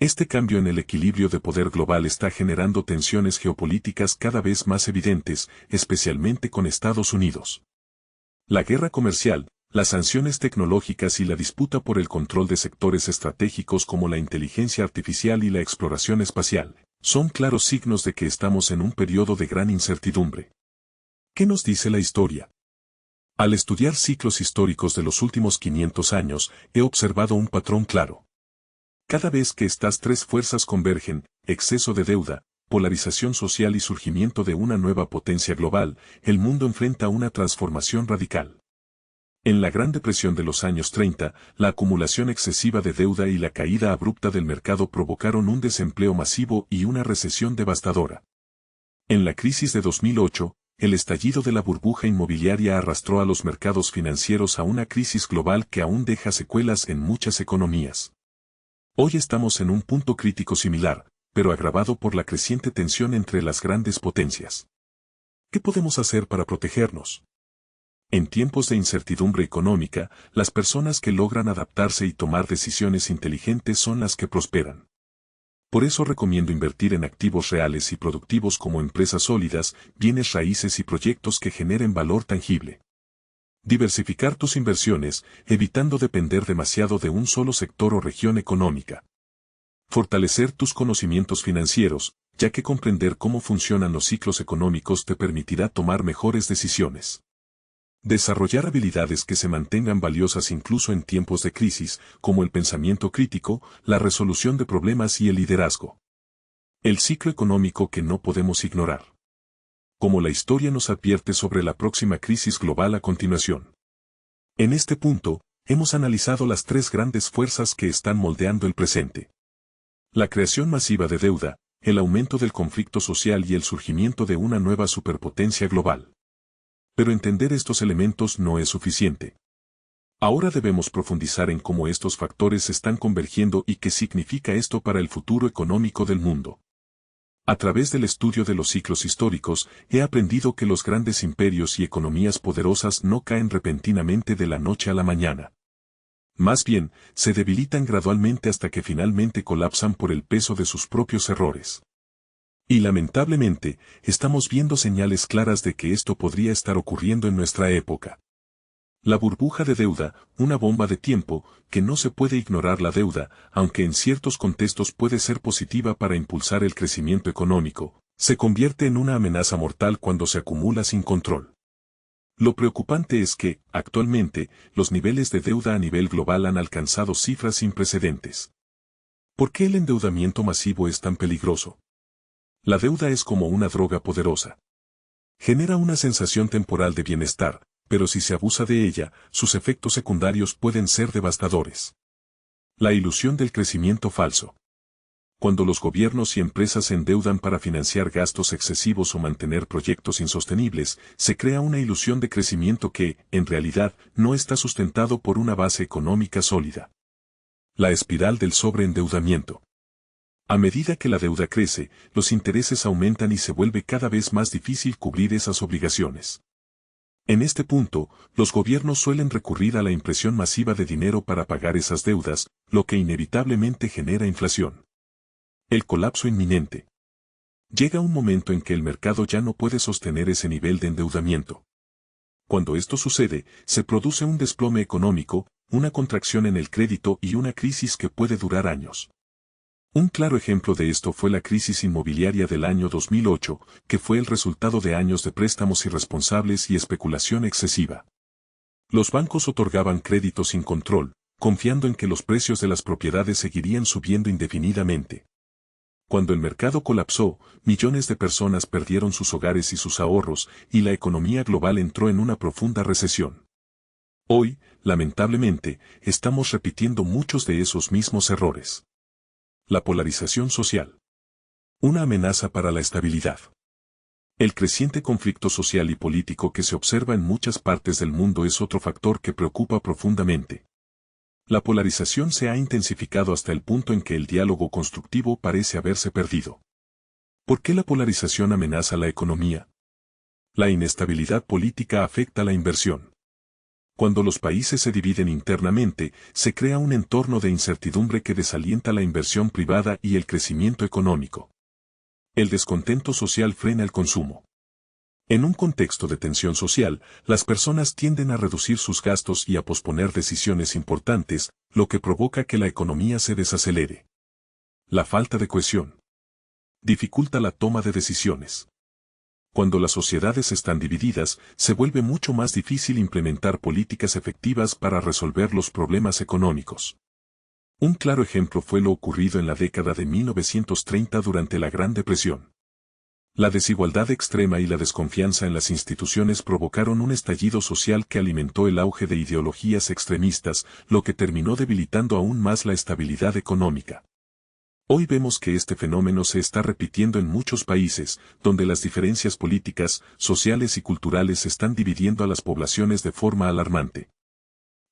S1: Este cambio en el equilibrio de poder global está generando tensiones geopolíticas cada vez más evidentes, especialmente con Estados Unidos. La guerra comercial, las sanciones tecnológicas y la disputa por el control de sectores estratégicos como la inteligencia artificial y la exploración espacial, son claros signos de que estamos en un periodo de gran incertidumbre. ¿Qué nos dice la historia? Al estudiar ciclos históricos de los últimos 500 años, he observado un patrón claro. Cada vez que estas tres fuerzas convergen, exceso de deuda, polarización social y surgimiento de una nueva potencia global, el mundo enfrenta una transformación radical. En la Gran Depresión de los años 30, la acumulación excesiva de deuda y la caída abrupta del mercado provocaron un desempleo masivo y una recesión devastadora. En la crisis de 2008, el estallido de la burbuja inmobiliaria arrastró a los mercados financieros a una crisis global que aún deja secuelas en muchas economías. Hoy estamos en un punto crítico similar, pero agravado por la creciente tensión entre las grandes potencias. ¿Qué podemos hacer para protegernos? En tiempos de incertidumbre económica, las personas que logran adaptarse y tomar decisiones inteligentes son las que prosperan. Por eso recomiendo invertir en activos reales y productivos como empresas sólidas, bienes raíces y proyectos que generen valor tangible. Diversificar tus inversiones, evitando depender demasiado de un solo sector o región económica. Fortalecer tus conocimientos financieros, ya que comprender cómo funcionan los ciclos económicos te permitirá tomar mejores decisiones. Desarrollar habilidades que se mantengan valiosas incluso en tiempos de crisis, como el pensamiento crítico, la resolución de problemas y el liderazgo. El ciclo económico que no podemos ignorar. como la historia nos advierte sobre la próxima crisis global a continuación. En este punto, hemos analizado las tres grandes fuerzas que están moldeando el presente. La creación masiva de deuda, el aumento del conflicto social y el surgimiento de una nueva superpotencia global. Pero entender estos elementos no es suficiente. Ahora debemos profundizar en cómo estos factores están convergiendo y qué significa esto para el futuro económico del mundo. A través del estudio de los ciclos históricos, he aprendido que los grandes imperios y economías poderosas no caen repentinamente de la noche a la mañana. Más bien, se debilitan gradualmente hasta que finalmente colapsan por el peso de sus propios errores. Y lamentablemente, estamos viendo señales claras de que esto podría estar ocurriendo en nuestra época. La burbuja de deuda, una bomba de tiempo, que no se puede ignorar la deuda, aunque en ciertos contextos puede ser positiva para impulsar el crecimiento económico, se convierte en una amenaza mortal cuando se acumula sin control. Lo preocupante es que, actualmente, los niveles de deuda a nivel global han alcanzado cifras sin precedentes. ¿Por qué el endeudamiento masivo es tan peligroso? La deuda es como una droga poderosa. Genera una sensación temporal de bienestar, pero si se abusa de ella, sus efectos secundarios pueden ser devastadores. La ilusión del crecimiento falso. Cuando los gobiernos y empresas se endeudan para financiar gastos excesivos o mantener proyectos insostenibles, se crea una ilusión de crecimiento que, en realidad, no está sustentado por una base económica sólida. La espiral del sobreendeudamiento. A medida que la deuda crece, los intereses aumentan y se vuelve cada vez más difícil cubrir esas obligaciones. En este punto, los gobiernos suelen recurrir a la impresión masiva de dinero para pagar esas deudas, lo que inevitablemente genera inflación. El colapso inminente. Llega un momento en que el mercado ya no puede sostener ese nivel de endeudamiento. Cuando esto sucede, se produce un desplome económico, una contracción en el crédito y una crisis que puede durar años. Un claro ejemplo de esto fue la crisis inmobiliaria del año 2008, que fue el resultado de años de préstamos irresponsables y especulación excesiva. Los bancos otorgaban créditos sin control, confiando en que los precios de las propiedades seguirían subiendo indefinidamente. Cuando el mercado colapsó, millones de personas perdieron sus hogares y sus ahorros, y la economía global entró en una profunda recesión. Hoy, lamentablemente, estamos repitiendo muchos de esos mismos errores. La polarización social. Una amenaza para la estabilidad. El creciente conflicto social y político que se observa en muchas partes del mundo es otro factor que preocupa profundamente. La polarización se ha intensificado hasta el punto en que el diálogo constructivo parece haberse perdido. ¿Por qué la polarización amenaza la economía? La inestabilidad política afecta la inversión. Cuando los países se dividen internamente, se crea un entorno de incertidumbre que desalienta la inversión privada y el crecimiento económico. El descontento social frena el consumo. En un contexto de tensión social, las personas tienden a reducir sus gastos y a posponer decisiones importantes, lo que provoca que la economía se desacelere. La falta de cohesión dificulta la toma de decisiones. Cuando las sociedades están divididas, se vuelve mucho más difícil implementar políticas efectivas para resolver los problemas económicos. Un claro ejemplo fue lo ocurrido en la década de 1930 durante la Gran Depresión. La desigualdad extrema y la desconfianza en las instituciones provocaron un estallido social que alimentó el auge de ideologías extremistas, lo que terminó debilitando aún más la estabilidad económica. Hoy vemos que este fenómeno se está repitiendo en muchos países, donde las diferencias políticas, sociales y culturales están dividiendo a las poblaciones de forma alarmante.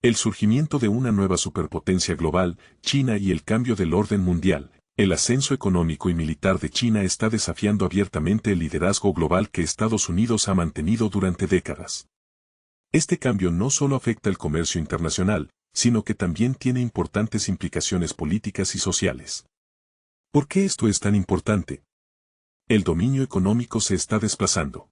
S1: El surgimiento de una nueva superpotencia global, China y el cambio del orden mundial, el ascenso económico y militar de China está desafiando abiertamente el liderazgo global que Estados Unidos ha mantenido durante décadas. Este cambio no solo afecta el comercio internacional, sino que también tiene importantes implicaciones políticas y sociales. ¿Por qué esto es tan importante? El dominio económico se está desplazando.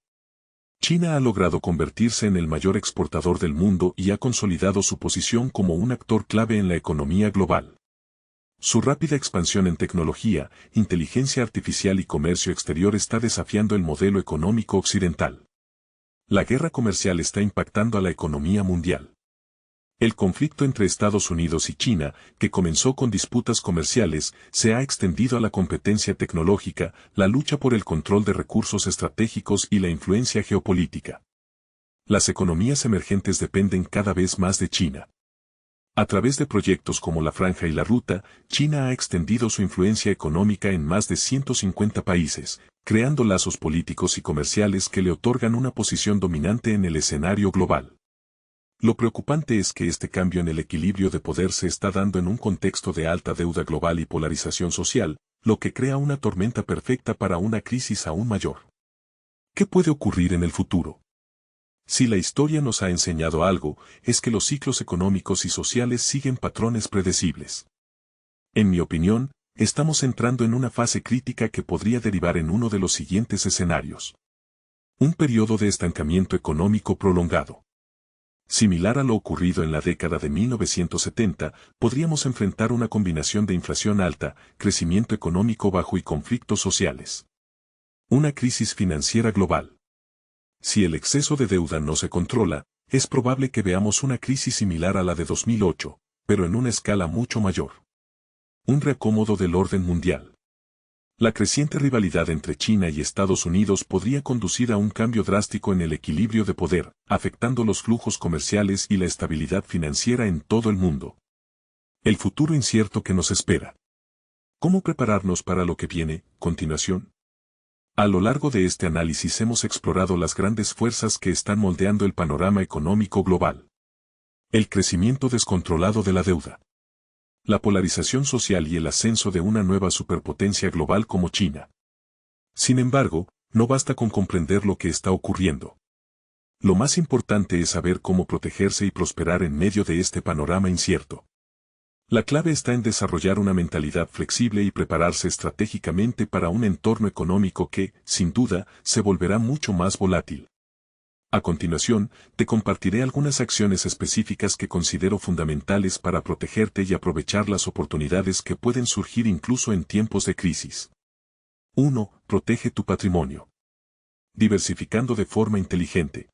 S1: China ha logrado convertirse en el mayor exportador del mundo y ha consolidado su posición como un actor clave en la economía global. Su rápida expansión en tecnología, inteligencia artificial y comercio exterior está desafiando el modelo económico occidental. La guerra comercial está impactando a la economía mundial. El conflicto entre Estados Unidos y China, que comenzó con disputas comerciales, se ha extendido a la competencia tecnológica, la lucha por el control de recursos estratégicos y la influencia geopolítica. Las economías emergentes dependen cada vez más de China. A través de proyectos como la Franja y la Ruta, China ha extendido su influencia económica en más de 150 países, creando lazos políticos y comerciales que le otorgan una posición dominante en el escenario global. Lo preocupante es que este cambio en el equilibrio de poder se está dando en un contexto de alta deuda global y polarización social, lo que crea una tormenta perfecta para una crisis aún mayor. ¿Qué puede ocurrir en el futuro? Si la historia nos ha enseñado algo, es que los ciclos económicos y sociales siguen patrones predecibles. En mi opinión, estamos entrando en una fase crítica que podría derivar en uno de los siguientes escenarios. Un periodo de estancamiento económico prolongado. Similar a lo ocurrido en la década de 1970, podríamos enfrentar una combinación de inflación alta, crecimiento económico bajo y conflictos sociales. Una crisis financiera global. Si el exceso de deuda no se controla, es probable que veamos una crisis similar a la de 2008, pero en una escala mucho mayor. Un reacomodo del orden mundial. La creciente rivalidad entre China y Estados Unidos podría conducir a un cambio drástico en el equilibrio de poder, afectando los flujos comerciales y la estabilidad financiera en todo el mundo. El futuro incierto que nos espera. ¿Cómo prepararnos para lo que viene? Continuación. A lo largo de este análisis hemos explorado las grandes fuerzas que están moldeando el panorama económico global. El crecimiento descontrolado de la deuda. La polarización social y el ascenso de una nueva superpotencia global como China. Sin embargo, no basta con comprender lo que está ocurriendo. Lo más importante es saber cómo protegerse y prosperar en medio de este panorama incierto. La clave está en desarrollar una mentalidad flexible y prepararse estratégicamente para un entorno económico que, sin duda, se volverá mucho más volátil. A continuación, te compartiré algunas acciones específicas que considero fundamentales para protegerte y aprovechar las oportunidades que pueden surgir incluso en tiempos de crisis. 1. Protege tu patrimonio. Diversificando de forma inteligente.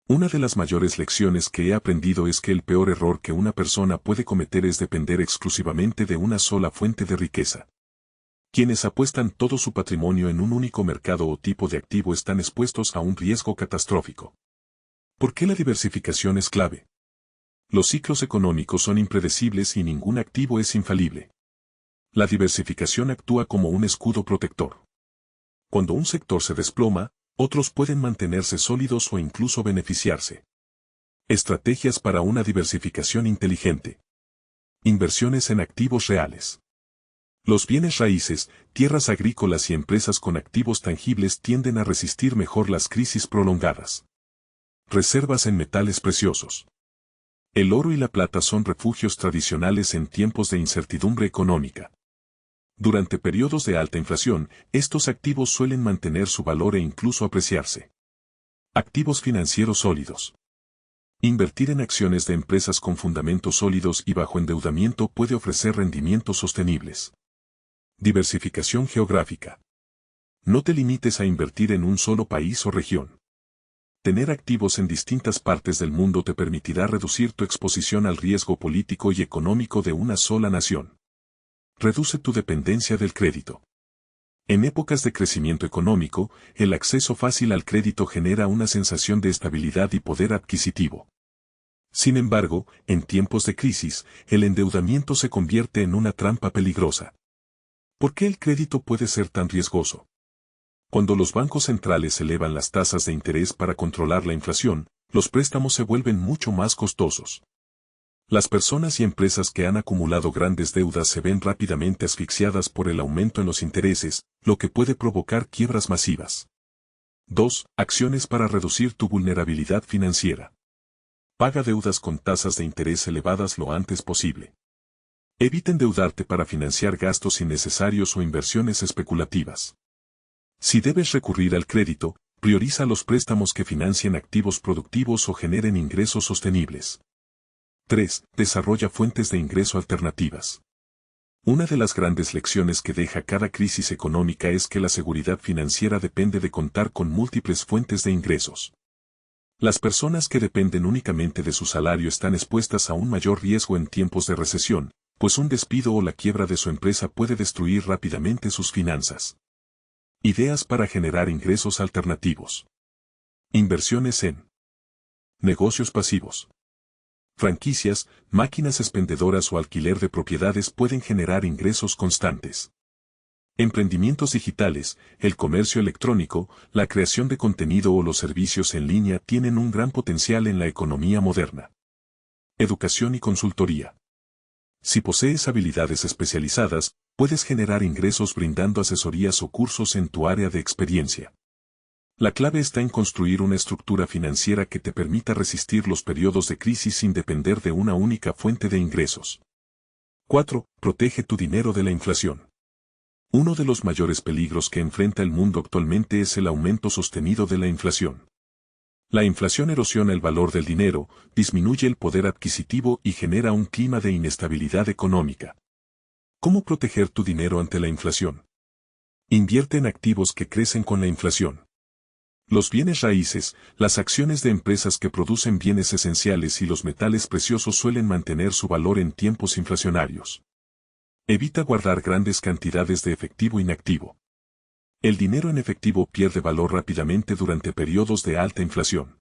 S1: Una de las mayores lecciones que he aprendido es que el peor error que una persona puede cometer es depender exclusivamente de una sola fuente de riqueza. Quienes apuestan todo su patrimonio en un único mercado o tipo de activo están expuestos a un riesgo catastrófico. ¿Por qué la diversificación es clave? Los ciclos económicos son impredecibles y ningún activo es infalible. La diversificación actúa como un escudo protector. Cuando un sector se desploma, otros pueden mantenerse sólidos o incluso beneficiarse. Estrategias para una diversificación inteligente. Inversiones en activos reales. Los bienes raíces, tierras agrícolas y empresas con activos tangibles tienden a resistir mejor las crisis prolongadas. Reservas en metales preciosos. El oro y la plata son refugios tradicionales en tiempos de incertidumbre económica. Durante periodos de alta inflación, estos activos suelen mantener su valor e incluso apreciarse. Activos financieros sólidos. Invertir en acciones de empresas con fundamentos sólidos y bajo endeudamiento puede ofrecer rendimientos sostenibles. Diversificación geográfica. No te limites a invertir en un solo país o región. Tener activos en distintas partes del mundo te permitirá reducir tu exposición al riesgo político y económico de una sola nación. Reduce tu dependencia del crédito. En épocas de crecimiento económico, el acceso fácil al crédito genera una sensación de estabilidad y poder adquisitivo. Sin embargo, en tiempos de crisis, el endeudamiento se convierte en una trampa peligrosa. ¿Por qué el crédito puede ser tan riesgoso? Cuando los bancos centrales elevan las tasas de interés para controlar la inflación, los préstamos se vuelven mucho más costosos. Las personas y empresas que han acumulado grandes deudas se ven rápidamente asfixiadas por el aumento en los intereses, lo que puede provocar quiebras masivas. 2. Acciones para reducir tu vulnerabilidad financiera. Paga deudas con tasas de interés elevadas lo antes posible. Evita endeudarte para financiar gastos innecesarios o inversiones especulativas. Si debes recurrir al crédito, prioriza los préstamos que financien activos productivos o generen ingresos sostenibles. 3. Desarrolla fuentes de ingreso alternativas. Una de las grandes lecciones que deja cada crisis económica es que la seguridad financiera depende de contar con múltiples fuentes de ingresos. Las personas que dependen únicamente de su salario están expuestas a un mayor riesgo en tiempos de recesión, pues un despido o la quiebra de su empresa puede destruir rápidamente sus finanzas. Ideas para generar ingresos alternativos. Inversiones en negocios pasivos. Franquicias, máquinas expendedoras o alquiler de propiedades pueden generar ingresos constantes. Emprendimientos digitales, el comercio electrónico, la creación de contenido o los servicios en línea tienen un gran potencial en la economía moderna. Educación y consultoría. Si posees habilidades especializadas, puedes generar ingresos brindando asesorías o cursos en tu área de experiencia. La clave está en construir una estructura financiera que te permita resistir los periodos de crisis sin depender de una única fuente de ingresos. 4. Protege tu dinero de la inflación. Uno de los mayores peligros que enfrenta el mundo actualmente es el aumento sostenido de la inflación. La inflación erosiona el valor del dinero, disminuye el poder adquisitivo y genera un clima de inestabilidad económica. ¿Cómo proteger tu dinero ante la inflación? Invierte en activos que crecen con la inflación. Los bienes raíces, las acciones de empresas que producen bienes esenciales y los metales preciosos suelen mantener su valor en tiempos inflacionarios. Evita guardar grandes cantidades de efectivo inactivo. El dinero en efectivo pierde valor rápidamente durante periodos de alta inflación.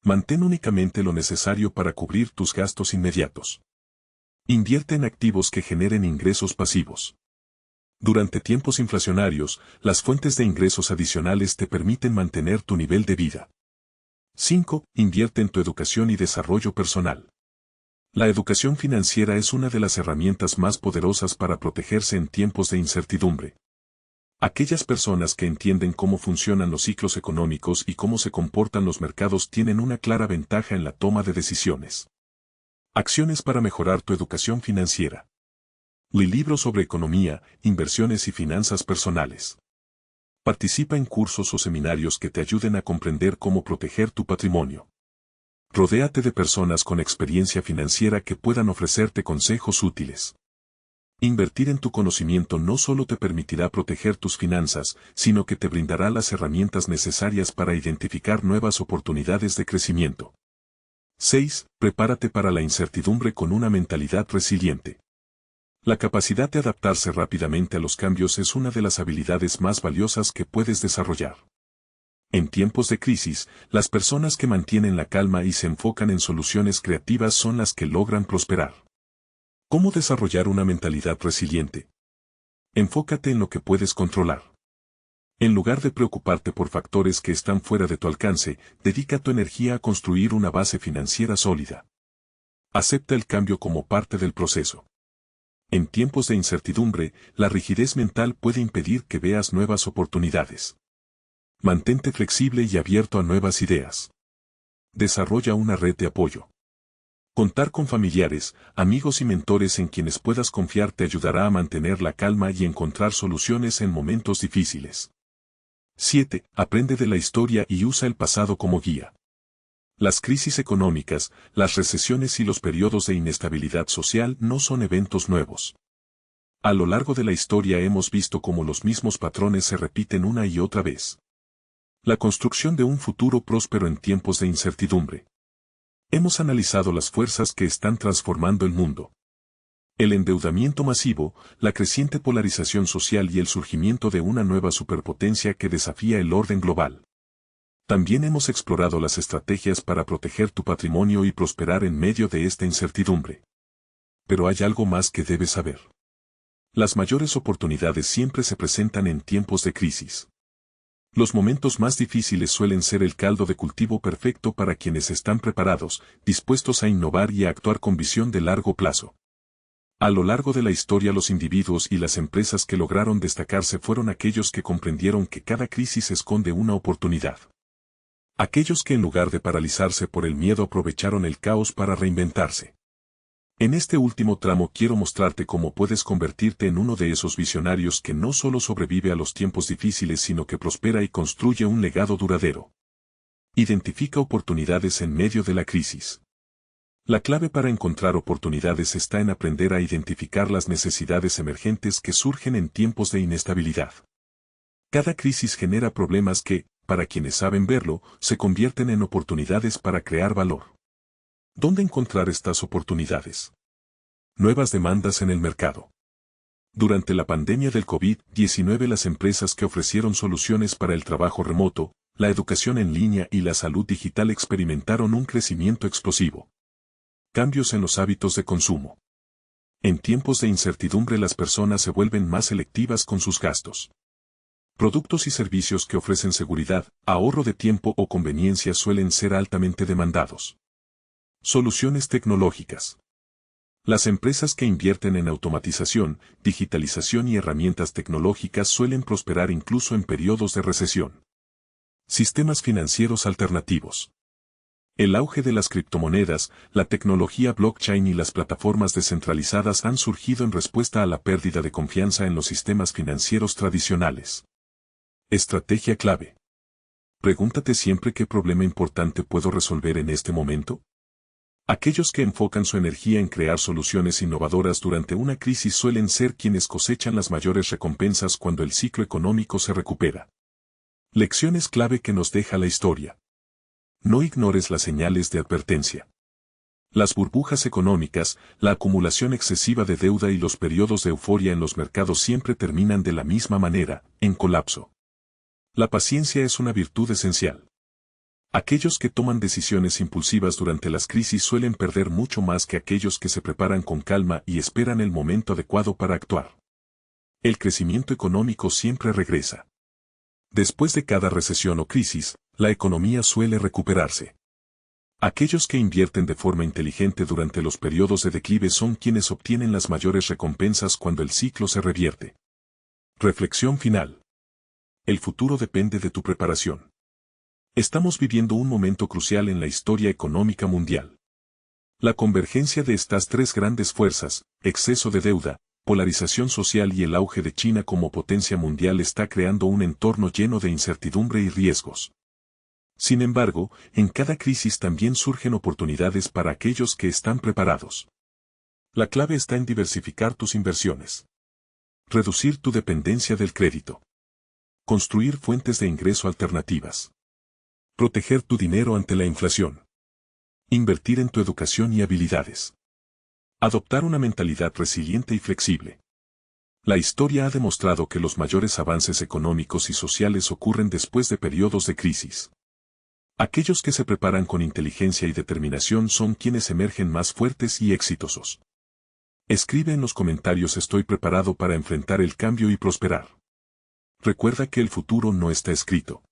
S1: Mantén únicamente lo necesario para cubrir tus gastos inmediatos. Invierte en activos que generen ingresos pasivos. Durante tiempos inflacionarios, las fuentes de ingresos adicionales te permiten mantener tu nivel de vida. 5. Invierte en tu educación y desarrollo personal. La educación financiera es una de las herramientas más poderosas para protegerse en tiempos de incertidumbre. Aquellas personas que entienden cómo funcionan los ciclos económicos y cómo se comportan los mercados tienen una clara ventaja en la toma de decisiones. Acciones para mejorar tu educación financiera. Lee libros sobre economía, inversiones y finanzas personales. Participa en cursos o seminarios que te ayuden a comprender cómo proteger tu patrimonio. Rodéate de personas con experiencia financiera que puedan ofrecerte consejos útiles. Invertir en tu conocimiento no solo te permitirá proteger tus finanzas, sino que te brindará las herramientas necesarias para identificar nuevas oportunidades de crecimiento. 6. Prepárate para la incertidumbre con una mentalidad resiliente. La capacidad de adaptarse rápidamente a los cambios es una de las habilidades más valiosas que puedes desarrollar. En tiempos de crisis, las personas que mantienen la calma y se enfocan en soluciones creativas son las que logran prosperar. ¿Cómo desarrollar una mentalidad resiliente? Enfócate en lo que puedes controlar. En lugar de preocuparte por factores que están fuera de tu alcance, dedica tu energía a construir una base financiera sólida. Acepta el cambio como parte del proceso. En tiempos de incertidumbre, la rigidez mental puede impedir que veas nuevas oportunidades. Mantente flexible y abierto a nuevas ideas. Desarrolla una red de apoyo. Contar con familiares, amigos y mentores en quienes puedas confiar te ayudará a mantener la calma y encontrar soluciones en momentos difíciles. 7. Aprende de la historia y usa el pasado como guía. Las crisis económicas, las recesiones y los periodos de inestabilidad social no son eventos nuevos. A lo largo de la historia hemos visto cómo los mismos patrones se repiten una y otra vez. La construcción de un futuro próspero en tiempos de incertidumbre. Hemos analizado las fuerzas que están transformando el mundo. El endeudamiento masivo, la creciente polarización social y el surgimiento de una nueva superpotencia que desafía el orden global. También hemos explorado las estrategias para proteger tu patrimonio y prosperar en medio de esta incertidumbre. Pero hay algo más que debes saber. Las mayores oportunidades siempre se presentan en tiempos de crisis. Los momentos más difíciles suelen ser el caldo de cultivo perfecto para quienes están preparados, dispuestos a innovar y a actuar con visión de largo plazo. A lo largo de la historia los individuos y las empresas que lograron destacarse fueron aquellos que comprendieron que cada crisis esconde una oportunidad. Aquellos que en lugar de paralizarse por el miedo aprovecharon el caos para reinventarse. En este último tramo quiero mostrarte cómo puedes convertirte en uno de esos visionarios que no solo sobrevive a los tiempos difíciles sino que prospera y construye un legado duradero. Identifica oportunidades en medio de la crisis. La clave para encontrar oportunidades está en aprender a identificar las necesidades emergentes que surgen en tiempos de inestabilidad. Cada crisis genera problemas que, para quienes saben verlo, se convierten en oportunidades para crear valor. ¿Dónde encontrar estas oportunidades? Nuevas demandas en el mercado. Durante la pandemia del COVID-19, las empresas que ofrecieron soluciones para el trabajo remoto, la educación en línea y la salud digital experimentaron un crecimiento explosivo. Cambios en los hábitos de consumo. En tiempos de incertidumbre, las personas se vuelven más selectivas con sus gastos. Productos y servicios que ofrecen seguridad, ahorro de tiempo o conveniencia suelen ser altamente demandados. Soluciones tecnológicas. Las empresas que invierten en automatización, digitalización y herramientas tecnológicas suelen prosperar incluso en periodos de recesión. Sistemas financieros alternativos. El auge de las criptomonedas, la tecnología blockchain y las plataformas descentralizadas han surgido en respuesta a la pérdida de confianza en los sistemas financieros tradicionales. Estrategia clave. Pregúntate siempre qué problema importante puedo resolver en este momento. Aquellos que enfocan su energía en crear soluciones innovadoras durante una crisis suelen ser quienes cosechan las mayores recompensas cuando el ciclo económico se recupera. Lecciones clave que nos deja la historia. No ignores las señales de advertencia. Las burbujas económicas, la acumulación excesiva de deuda y los periodos de euforia en los mercados siempre terminan de la misma manera, en colapso. La paciencia es una virtud esencial. Aquellos que toman decisiones impulsivas durante las crisis suelen perder mucho más que aquellos que se preparan con calma y esperan el momento adecuado para actuar. El crecimiento económico siempre regresa. Después de cada recesión o crisis, la economía suele recuperarse. Aquellos que invierten de forma inteligente durante los periodos de declive son quienes obtienen las mayores recompensas cuando el ciclo se revierte. Reflexión final. El futuro depende de tu preparación. Estamos viviendo un momento crucial en la historia económica mundial. La convergencia de estas tres grandes fuerzas, exceso de deuda, polarización social y el auge de China como potencia mundial está creando un entorno lleno de incertidumbre y riesgos. Sin embargo, en cada crisis también surgen oportunidades para aquellos que están preparados. La clave está en diversificar tus inversiones. Reducir tu dependencia del crédito. Construir fuentes de ingreso alternativas. Proteger tu dinero ante la inflación. Invertir en tu educación y habilidades. Adoptar una mentalidad resiliente y flexible. La historia ha demostrado que los mayores avances económicos y sociales ocurren después de periodos de crisis. Aquellos que se preparan con inteligencia y determinación son quienes emergen más fuertes y exitosos. Escribe en los comentarios: estoy preparado para enfrentar el cambio y prosperar. Recuerda que el futuro no está escrito.